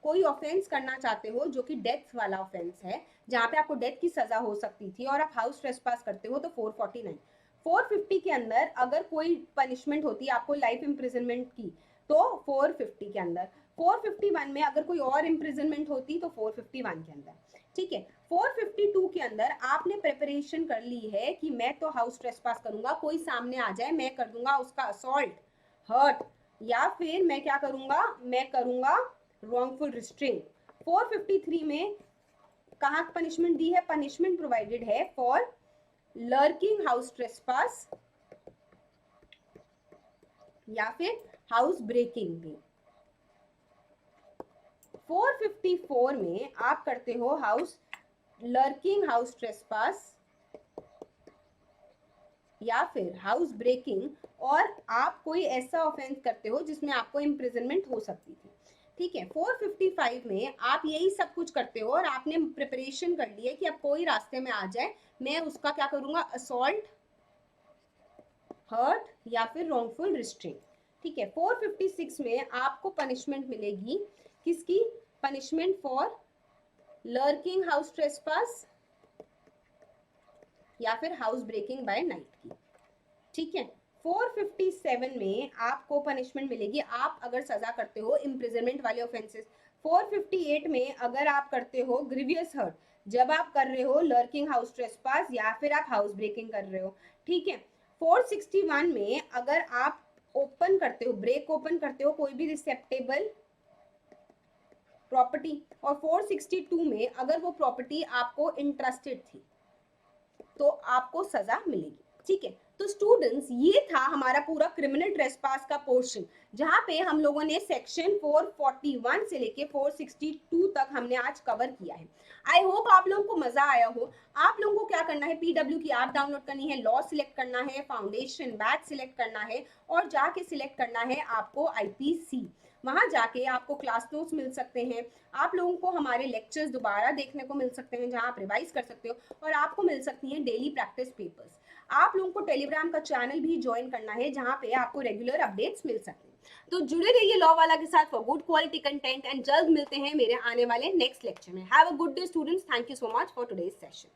कोई ऑफेंस करना चाहते हो जो कि डेथ वाला ऑफेंस है, जहां पे आपको डेथ की सजा हो सकती थी और आप हाउस ट्रेसपास करते हो, तो 449। 450 के अंदर अगर कोई पनिशमेंट होती है आपको लाइफ इम्प्रिजनमेंट की, तो 450 के अंदर। 451 में अगर कोई और इम्प्रिजनमेंट होती तो 451 के अंदर। ठीक है। 452 के अंदर आपने प्रिपरेशन कर ली है कि मैं तो हाउस ट्रेसपास करूंगा, कोई सामने आ जाए मैं कर दूंगा उसका असॉल्ट, हर्ट, या फिर मैं क्या करूंगा, मैं करूंगा wrongful restraint। 453 में कहाँ पनिशमेंट दी है, पनिशमेंट प्रोवाइडेड है फॉर लर्किंग हाउस ट्रेसपास या फिर हाउस ब्रेकिंग भी। 454 में आप करते हो हाउस लर्किंग, हाउस ट्रेसपास या फिर हाउस ब्रेकिंग, और आप कोई ऐसा ऑफेंस करते हो जिसमें आपको इम्प्रिजनमेंट हो सकती थी। ठीक है, 455 में आप यही सब कुछ करते हो और आपने प्रिपरेशन कर ली है कि अब कोई रास्ते में आ जाए मैं उसका क्या करूंगा, असॉल्ट, हर्ट या फिर रॉन्गफुल रिस्ट्रेन। ठीक है, 456 में आपको पनिशमेंट मिलेगी किसकी, punishment for lurking house trespass या फिर हाउस ब्रेकिंग बाय नाइट की। ठीक है, 457 में आपको पनिशमेंट मिलेगी आप अगर सजा करते हो इम्प्रिजनमेंट वाले ऑफेंसेस। 458 में अगर आप करते हो ग्रीवियस हर्ट, जब आप कर रहे हो लर्किंग हाउस ट्रेसपास या फिर आप हाउस ब्रेकिंग कर रहे हो। ठीक है, 461 में अगर आप ओपन करते हो, ब्रेक ओपन करते हो कोई भी रिसेप्टेबल प्रॉपर्टी, और 462 में अगर वो प्रॉपर्टी आपको इंटरेस्टेड थी तो आपको सजा मिलेगी। ठीक है, तो स्टूडेंट्स ये था हमारा पूरा क्रिमिनल ट्रेसपास का पोर्शन, जहां पे हम लोगों ने सेक्शन 441 से लेके 462 तक हमने आज कवर किया है। आई होप आप लोगों को मजा आया हो। आप लोगों को क्या करना है, पीडब्ल्यू की ऐप डाउनलोड करनी है, लॉ सिलेक्ट करना है, फाउंडेशन बैच सिलेक्ट करना है, और जाके सिलेक्ट करना है आपको आईपीसी। वहां जाके आपको क्लास नोट्स मिल सकते हैं, आप लोगों को हमारे लेक्चर्स दोबारा देखने को मिल सकते हैं जहां आप रिवाइज कर सकते हो, और आपको मिल सकती हैं डेली प्रैक्टिस पेपर्स। आप लोगों को टेलीग्राम का चैनल भी ज्वाइन करना है जहां पे आपको रेगुलर अपडेट्स मिल सकते हैं। तो जुड़े रहिए लॉ वाला के साथ for good quality content, and जल्द मिलते हैं मेरे आने वाले नेक्स्ट लेक्चर में। Have a good day students, thank you so much for today's session.